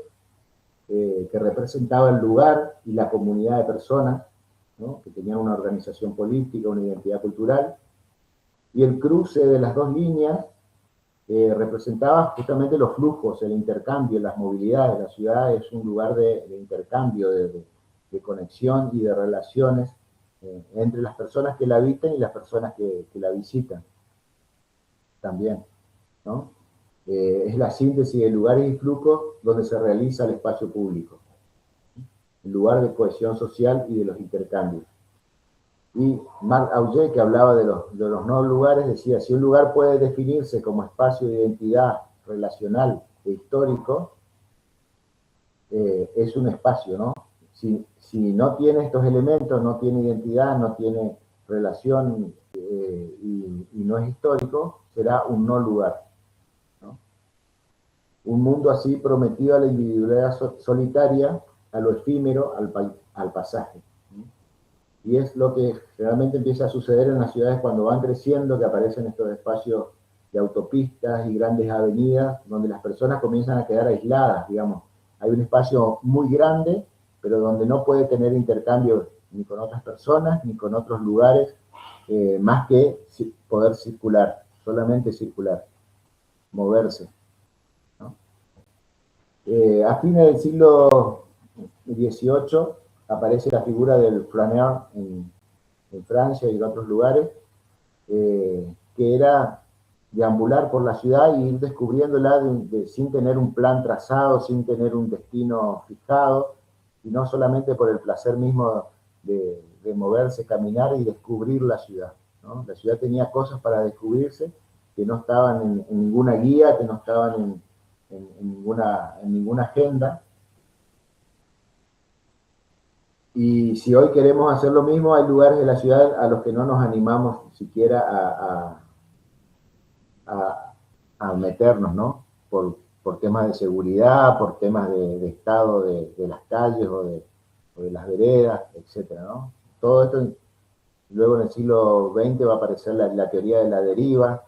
que representaba el lugar y la comunidad de personas, ¿no? Que tenían una organización política, una identidad cultural, y el cruce de las dos líneas representaba justamente los flujos, el intercambio, las movilidades. La ciudad es un lugar de intercambio, de conexión y de relaciones entre las personas que la habitan y las personas que la visitan también, ¿no? Es la síntesis de lugares y flujos donde se realiza el espacio público, el lugar de cohesión social y de los intercambios. Y Marc Augé, que hablaba de los no lugares, decía, si un lugar puede definirse como espacio de identidad relacional e histórico, es un espacio, ¿no? Si no tiene estos elementos, no tiene identidad, no tiene relación y no es histórico, será un no lugar, ¿no? Un mundo así prometido a la individualidad solitaria, a lo efímero, al pasaje. Y es lo que realmente empieza a suceder en las ciudades cuando van creciendo, que aparecen estos espacios de autopistas y grandes avenidas, donde las personas comienzan a quedar aisladas, digamos. Hay un espacio muy grande, pero donde no puede tener intercambio ni con otras personas, ni con otros lugares, más que poder circular, solamente circular, moverse, ¿no? A fines del siglo XVIII, aparece la figura del flaneur en Francia y en otros lugares, que era deambular por la ciudad y ir descubriéndola sin tener un plan trazado, sin tener un destino fijado, y no solamente por el placer mismo de moverse, caminar y descubrir la ciudad, ¿no? La ciudad tenía cosas para descubrirse que no estaban en ninguna guía, que no estaban en ninguna agenda. Y si hoy queremos hacer lo mismo, hay lugares de la ciudad a los que no nos animamos siquiera a meternos, ¿no? Por temas de seguridad, por temas de estado de las calles o de las veredas, etcétera, ¿no? Todo esto, luego en el siglo XX va a aparecer la teoría de la deriva,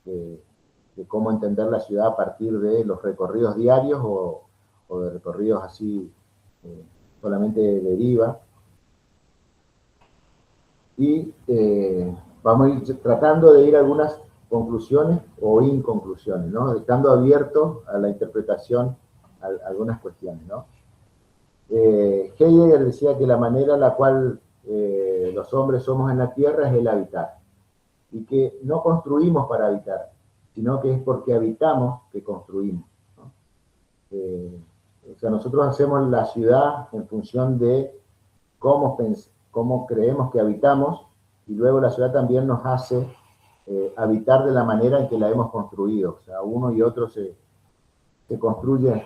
de cómo entender la ciudad a partir de los recorridos diarios o de recorridos así solamente de deriva. Y vamos a ir tratando de ir a algunas conclusiones o inconclusiones, ¿no? Estando abiertos a la interpretación a algunas cuestiones, ¿no? Heidegger decía que la manera en la cual los hombres somos en la Tierra es el habitar, y que no construimos para habitar, sino que es porque habitamos que construimos, ¿no? O sea, nosotros hacemos la ciudad en función de cómo creemos que habitamos, y luego la ciudad también nos hace habitar de la manera en que la hemos construido. O sea, uno y otro se construyen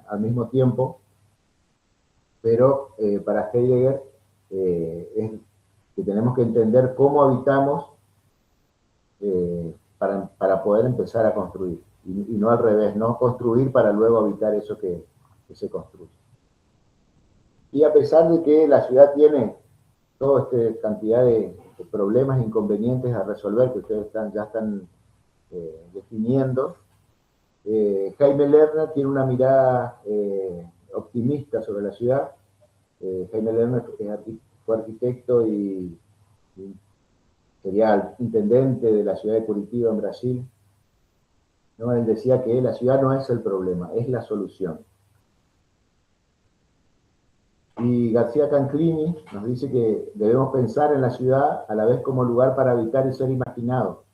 al mismo tiempo, pero para Heidegger es que tenemos que entender cómo habitamos para poder empezar a construir, y no al revés, no construir para luego habitar eso que se construye. Y a pesar de que la ciudad tiene toda esta cantidad de problemas e inconvenientes a resolver que ustedes ya están definiendo, Jaime Lerner tiene una mirada optimista sobre la ciudad. Jaime Lerner fue arquitecto y sería intendente de la ciudad de Curitiba, en Brasil. ¿No? Él decía que la ciudad no es el problema, es la solución. Y García Canclini nos dice que debemos pensar en la ciudad a la vez como lugar para habitar y ser imaginado.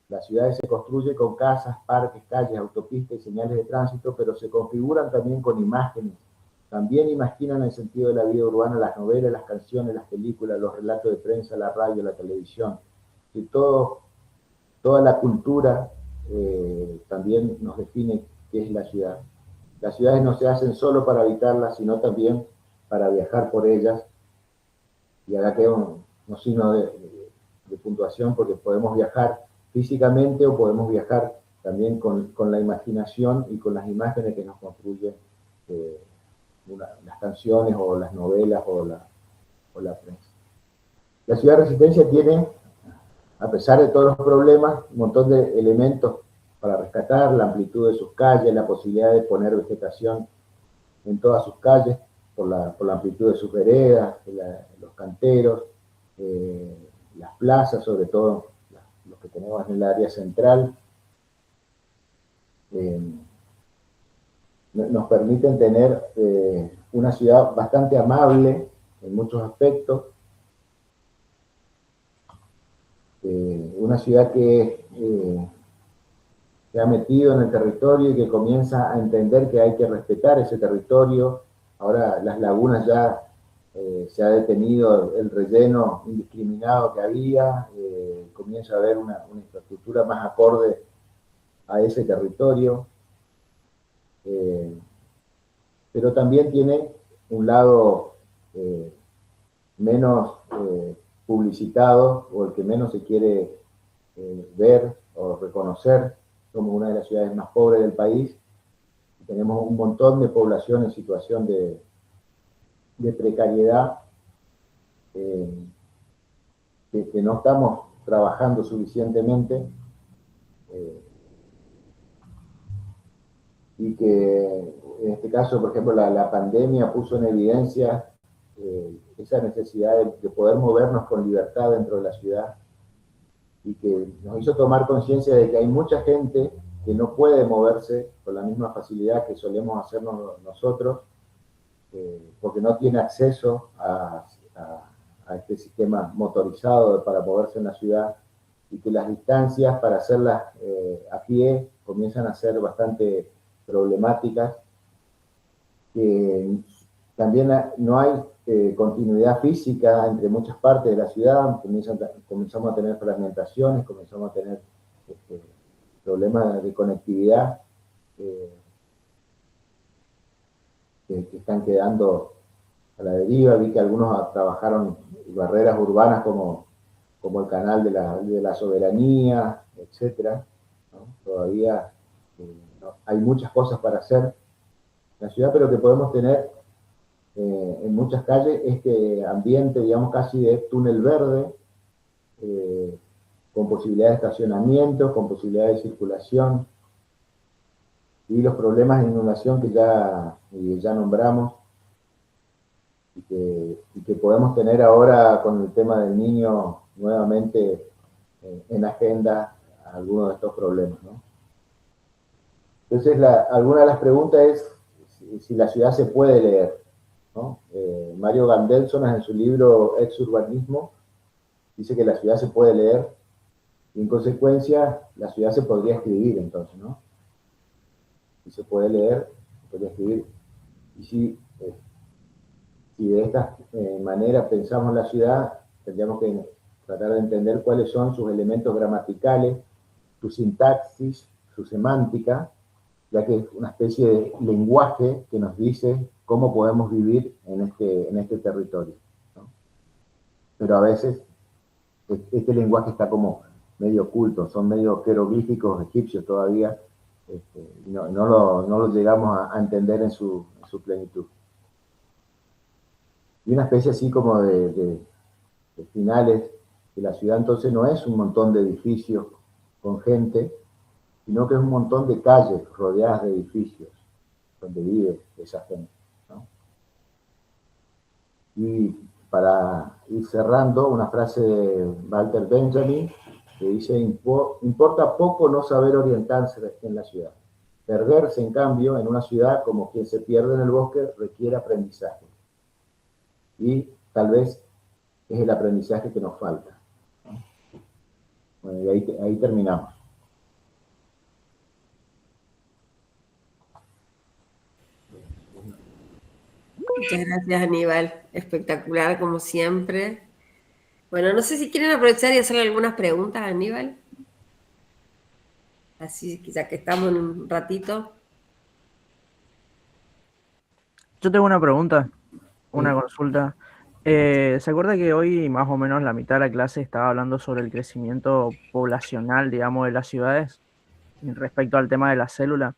Las ciudades se construyen con casas, parques, calles, autopistas y señales de tránsito, pero se configuran también con imágenes. También imaginan el sentido de la vida urbana las novelas, las canciones, las películas, los relatos de prensa, la radio, la televisión. Y toda la cultura también nos define qué es la ciudad. Las ciudades no se hacen solo para habitarlas, sino también para viajar por ellas. Y acá queda un signo de puntuación, porque podemos viajar físicamente o podemos viajar también con la imaginación y con las imágenes que nos construyen las canciones o las novelas o la prensa. La ciudad de Resistencia tiene, a pesar de todos los problemas, un montón de elementos para rescatar: la amplitud de sus calles, la posibilidad de poner vegetación en todas sus calles, por la amplitud de sus veredas, los canteros, las plazas, sobre todo los que tenemos en el área central, nos permiten tener una ciudad bastante amable en muchos aspectos, una ciudad que se ha metido en el territorio y que comienza a entender que hay que respetar ese territorio. Ahora las lagunas ya se ha detenido el relleno indiscriminado que había, comienza a haber una infraestructura más acorde a ese territorio, pero también tiene un lado menos publicitado, o el que menos se quiere ver o reconocer. Somos una de las ciudades más pobres del país. Tenemos un montón de población en situación de precariedad, que no estamos trabajando suficientemente, y que en este caso, por ejemplo, la pandemia puso en evidencia esa necesidad de poder movernos con libertad dentro de la ciudad, y que nos hizo tomar conciencia de que hay mucha gente que no puede moverse con la misma facilidad que solemos hacernos nosotros, porque no tiene acceso a este sistema motorizado para moverse en la ciudad, y que las distancias para hacerlas a pie comienzan a ser bastante problemáticas. También no hay continuidad física entre muchas partes de la ciudad, comenzamos a tener fragmentaciones, comenzamos a tener problemas de conectividad que están quedando a la deriva. Vi que algunos trabajaron barreras urbanas como el canal de la soberanía, etc. ¿no? Todavía hay muchas cosas para hacer en la ciudad, pero que podemos tener en muchas calles este ambiente, digamos, casi de túnel verde, con posibilidad de estacionamiento, con posibilidad de circulación, y los problemas de inundación que ya nombramos, y que podemos tener ahora con el tema del Niño nuevamente en agenda algunos de estos problemas, ¿no? Entonces, alguna de las preguntas es si la ciudad se puede leer, ¿no? Mario Gandelson, en su libro Exurbanismo, dice que la ciudad se puede leer, y en consecuencia la ciudad se podría escribir, entonces, ¿no? Si se puede leer, se podría escribir. Y si de esta manera pensamos la ciudad, tendríamos que tratar de entender cuáles son sus elementos gramaticales, su sintaxis, su semántica, ya que es una especie de lenguaje que nos dice cómo podemos vivir en este territorio, ¿no? Pero a veces este lenguaje está como medio oculto, son medio jeroglíficos egipcios todavía, no lo llegamos a entender en su plenitud. y una especie así como de finales de la ciudad. Entonces no es un montón de edificios con gente, sino que es un montón de calles rodeadas de edificios donde vive esa gente, ¿no? Y para ir cerrando, una frase de Walter Benjamin que dice: importa poco no saber orientarse en la ciudad. Perderse, en cambio, en una ciudad como quien se pierde en el bosque requiere aprendizaje. Y tal vez es el aprendizaje que nos falta, ¿no? Bueno, y ahí terminamos. Muchas gracias, Aníbal. Espectacular, como siempre. Bueno, no sé si quieren aprovechar y hacerle algunas preguntas a Aníbal. Así, ya que estamos en un ratito. Yo tengo una pregunta, una Sí. consulta. ¿Se acuerda que hoy más o menos la mitad de la clase estaba hablando sobre el crecimiento poblacional, digamos, de las ciudades respecto al tema de la célula?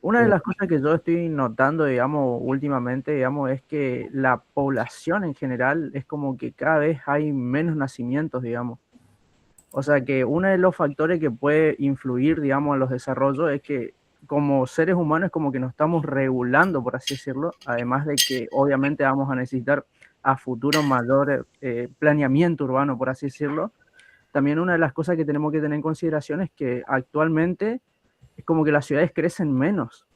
Una de Sí. las cosas que yo estoy notando, digamos, últimamente, digamos, es que la población en general es como que cada vez hay menos nacimientos, digamos. O sea que uno de los factores que puede influir, digamos, en los desarrollos es que como seres humanos es como que nos estamos regulando, por así decirlo, además de que obviamente vamos a necesitar a futuro mayor planeamiento urbano, por así decirlo. También una de las cosas que tenemos que tener en consideración es que actualmente es como que las ciudades crecen menos.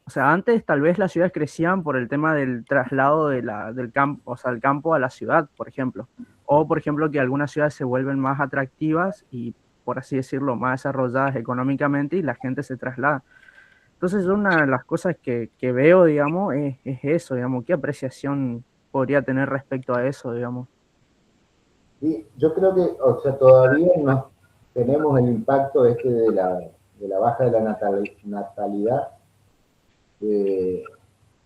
O sea, antes tal vez las ciudades crecían por el tema del traslado del campo, o sea, del campo a la ciudad, por ejemplo. O, por ejemplo, que algunas ciudades se vuelven más atractivas y, por así decirlo, más desarrolladas económicamente y la gente se traslada. Entonces, una de las cosas que veo, digamos, es eso, digamos, ¿qué apreciación podría tener respecto a eso, digamos? Y yo creo que, o sea, todavía no tenemos el impacto de la baja de la natalidad.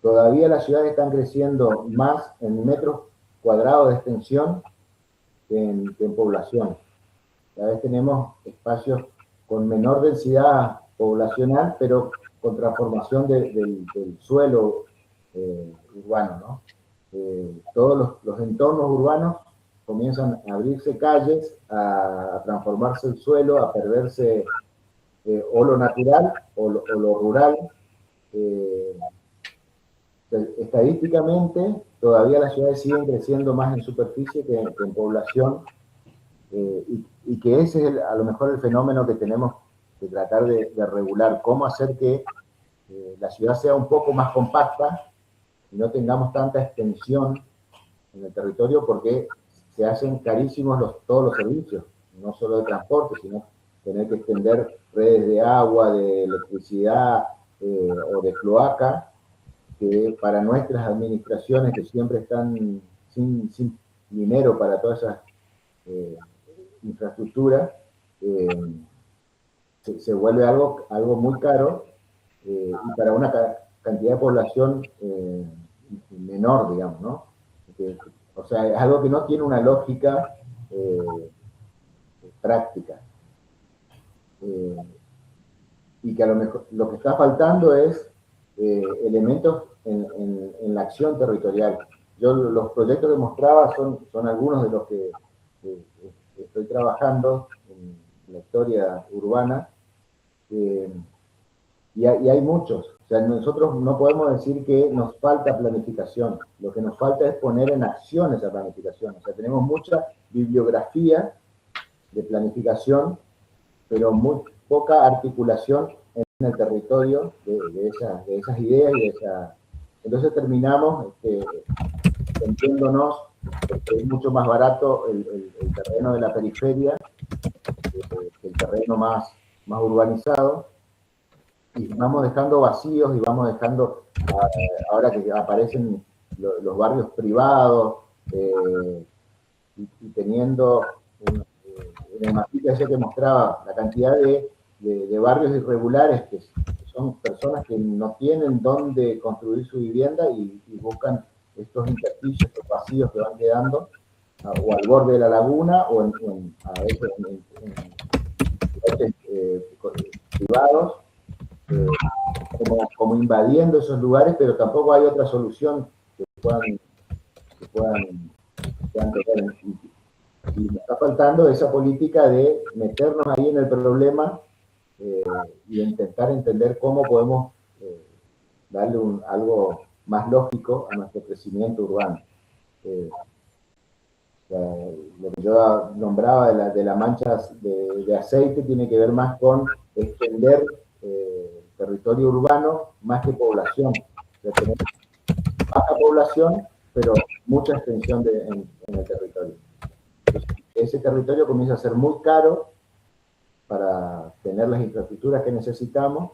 Todavía las ciudades están creciendo más en metros cuadrados de extensión que en población. Cada vez tenemos espacios con menor densidad poblacional, pero con transformación del suelo urbano, ¿no? Todos los entornos urbanos comienzan a abrirse calles, a transformarse el suelo, a perderse o lo natural o lo rural. Eh, Estadísticamente, todavía las ciudades siguen creciendo más en superficie que en población, y que ese es a lo mejor el fenómeno que tenemos que tratar de regular, cómo hacer que la ciudad sea un poco más compacta y no tengamos tanta extensión en el territorio, porque se hacen carísimos todos los servicios, no solo de transporte, sino tener que extender redes de agua, de electricidad o de cloaca, que para nuestras administraciones que siempre están sin dinero para todas esas infraestructuras, eh, se vuelve algo muy caro, y para una cantidad de población menor, digamos, ¿no? O sea, es algo que no tiene una lógica práctica. Y que a lo mejor lo que está faltando es elementos en la acción territorial. Yo los proyectos que mostraba son algunos de los que estoy trabajando en la historia urbana, y hay muchos. O sea, nosotros no podemos decir que nos falta planificación, lo que nos falta es poner en acción esa planificación. O sea, tenemos mucha bibliografía de planificación, pero muy poca articulación en el territorio de esas ideas y de esa. Entonces terminamos entiéndonos, porque es mucho más barato el terreno de la periferia que el terreno más urbanizado, y vamos dejando vacíos y vamos dejando, ahora que aparecen los barrios privados, y teniendo en el mapita ese que mostraba la cantidad de barrios irregulares que son personas que no tienen dónde construir su vivienda y buscan estos intersticios, estos vacíos que van quedando, o al borde de la laguna o a veces en lotes privados, como invadiendo esos lugares, pero tampoco hay otra solución que puedan tocar. Y me está faltando esa política de meternos ahí en el problema y intentar entender cómo podemos darle algo más lógico a nuestro crecimiento urbano. Lo que yo nombraba de la mancha de aceite tiene que ver más con extender territorio urbano más que población. O sea, tener baja población, pero mucha extensión en el territorio. Entonces, ese territorio comienza a ser muy caro para tener las infraestructuras que necesitamos,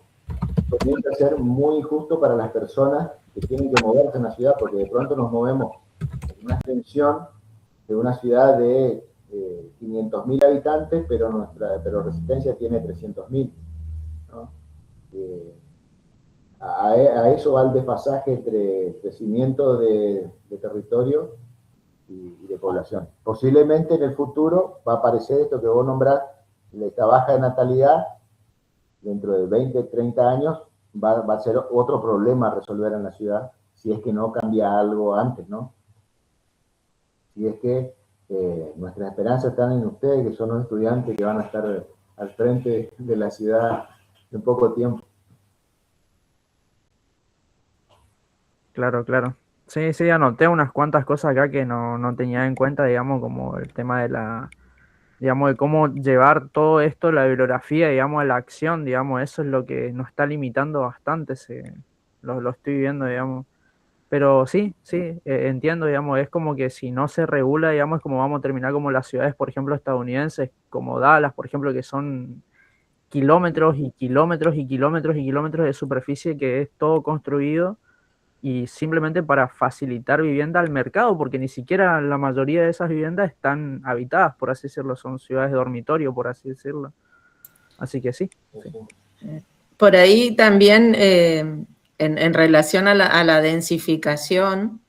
comienza a ser muy injusto para las personas que tienen que moverse en la ciudad, porque de pronto nos movemos en una extensión de una ciudad de 500.000 habitantes, pero Resistencia tiene 300.000, ¿no? A eso va el desfasaje entre crecimiento de territorio y de población. Posiblemente en el futuro va a aparecer esto que vos nombrás, esta baja de natalidad, dentro de 20, 30 años, va a ser otro problema a resolver en la ciudad, si es que no cambia algo antes, ¿no? Si es que nuestras esperanzas están en ustedes, que son los estudiantes que van a estar al frente de la ciudad en poco tiempo. Claro, claro. Sí, sí, anoté unas cuantas cosas acá que no tenía en cuenta, digamos, como el tema de digamos, de cómo llevar todo esto, la bibliografía, digamos, a la acción, digamos, eso es lo que nos está limitando bastante, lo estoy viendo, digamos. Pero sí, sí, entiendo, digamos, es como que si no se regula, digamos, es como vamos a terminar como las ciudades, por ejemplo, estadounidenses, como Dallas, por ejemplo, que son kilómetros y kilómetros y kilómetros y kilómetros de superficie que es todo construido y simplemente para facilitar vivienda al mercado, porque ni siquiera la mayoría de esas viviendas están habitadas, por así decirlo, son ciudades de dormitorio, por así decirlo. Así que sí. Por ahí también, en relación a la densificación,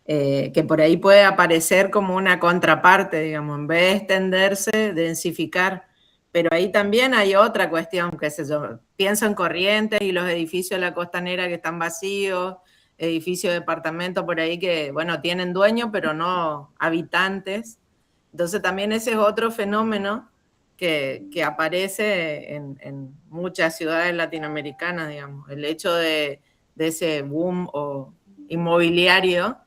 que por ahí puede aparecer como una contraparte, digamos, en vez de extenderse, densificar. Pero ahí también hay otra cuestión, qué sé yo, pienso en Corrientes y los edificios de la Costanera que están vacíos, edificios de departamento por ahí que, bueno, tienen dueños, pero no habitantes. Entonces también ese es otro fenómeno que aparece en muchas ciudades latinoamericanas, digamos. El hecho de ese boom inmobiliario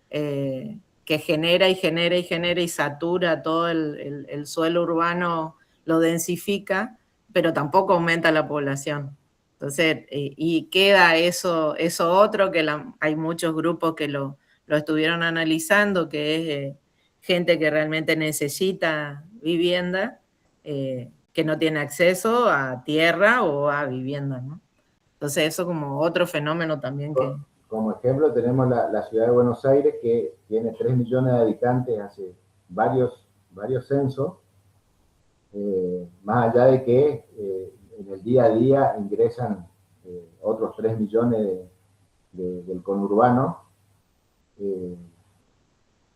que genera y genera y genera y satura todo el suelo urbano, lo densifica, pero tampoco aumenta la población. Entonces, y queda eso otro que hay muchos grupos que lo estuvieron analizando, que es gente que realmente necesita vivienda, que no tiene acceso a tierra o a vivienda, ¿no? Entonces eso como otro fenómeno también que... Como ejemplo tenemos la ciudad de Buenos Aires, que tiene 3 millones de habitantes hace varios censos, más allá de que en el día a día ingresan otros 3 millones del conurbano,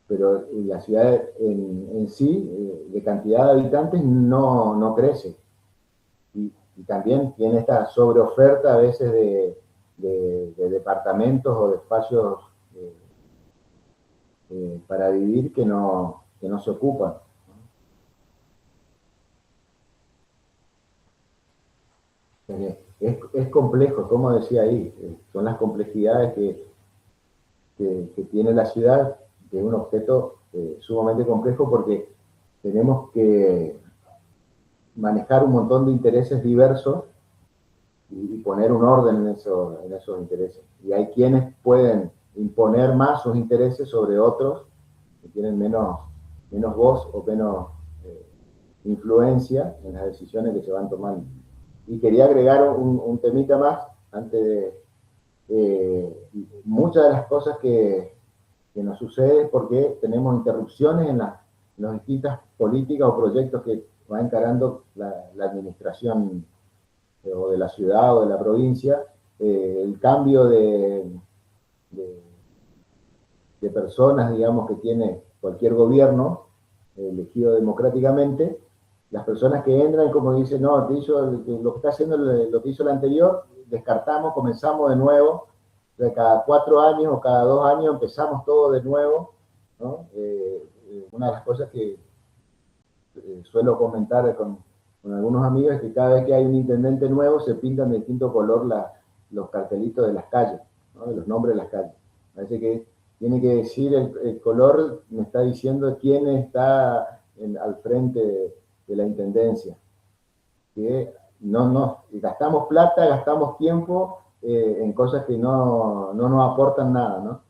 pero la ciudad en sí, de cantidad de habitantes, no crece. Y también tiene esta sobreoferta a veces de departamentos o de espacios para vivir que no se ocupan. Es complejo, como decía ahí, son las complejidades que tiene la ciudad, que es un objeto sumamente complejo porque tenemos que manejar un montón de intereses diversos y poner un orden en esos intereses. Y hay quienes pueden imponer más sus intereses sobre otros que tienen menos voz o menos influencia en las decisiones que se van tomando. Y quería agregar un temita más, antes de muchas de las cosas que nos sucede es porque tenemos interrupciones en las distintas políticas o proyectos que va encarando la administración o de la ciudad o de la provincia, el cambio de personas, digamos, que tiene cualquier gobierno elegido democráticamente. Las personas que entran, como dicen, no, lo que está haciendo lo que hizo el anterior, descartamos, comenzamos de nuevo. O sea, cada 4 años o cada 2 años empezamos todo de nuevo, ¿no? Una de las cosas que suelo comentar con algunos amigos es que cada vez que hay un intendente nuevo se pintan de distinto color los cartelitos de las calles, ¿no? De los nombres de las calles. Parece que tiene que decir el color, me está diciendo quién está al frente de la intendencia. Que no gastamos plata, gastamos tiempo en cosas que no nos aportan nada, ¿no?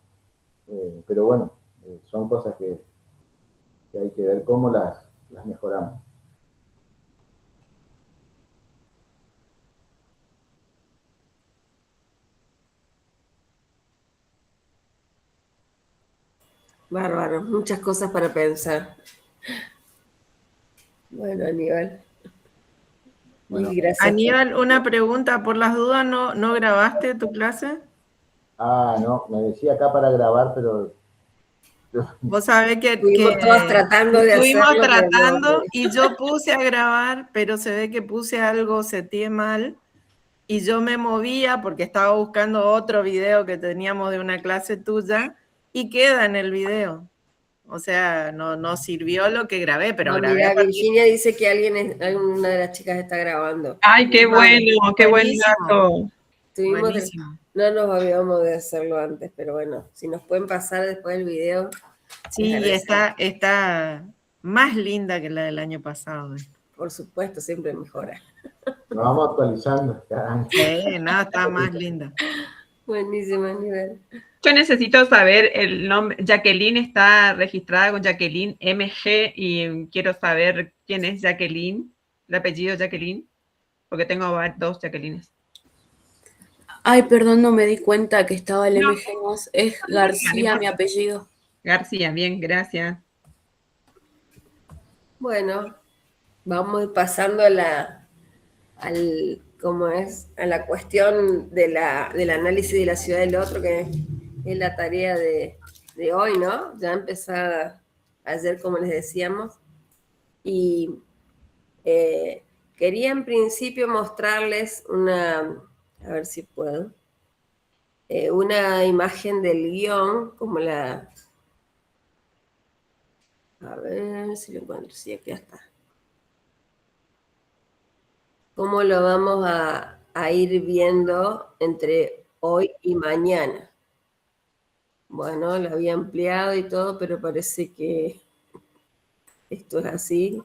Pero bueno, son cosas que hay que ver cómo las mejoramos. Bárbaro, muchas cosas para pensar. Bueno, Aníbal, Bueno, mil gracias. Aníbal, una pregunta, por las dudas, ¿no grabaste tu clase? no, me decía acá para grabar, pero Vos sabés que Estuvimos todos tratando de estuvimos hacerlo, pero tratando no. y yo puse a grabar, pero se ve que puse algo, seteé mal y yo me movía porque estaba buscando otro video que teníamos de una clase tuya y queda en el video. O sea, no sirvió lo que grabé, pero No, grabé mira, a partir. Virginia dice que alguna de las chicas está grabando. Ay, qué bueno, qué buen Buenísimo. dato. Buenísimo. No nos habíamos de hacerlo antes, pero bueno, si nos pueden pasar después el video. Sí, está más linda que la del año pasado. Por supuesto, siempre mejora. nos vamos actualizando cada año. Sí, no, está más linda. Buenísimo, Aníbal. Yo necesito saber el nombre. Jacqueline está registrada con Jacqueline MG y quiero saber quién es Jacqueline, el apellido Jacqueline, porque tengo dos Jacquelines. Ay, perdón, no me di cuenta que estaba el No. MG2. Es No García, importa. mi apellido. García, bien, gracias. Bueno, vamos pasando ¿cómo es? A la cuestión del análisis de la ciudad del otro, que es la tarea de hoy, ¿no? Ya empezada ayer, como les decíamos. Y quería en principio mostrarles a ver si puedo, una imagen del guión, como a ver si lo encuentro, sí, aquí está. Cómo lo vamos a ir viendo entre hoy y mañana. Bueno, lo había ampliado y todo, pero parece que esto es así.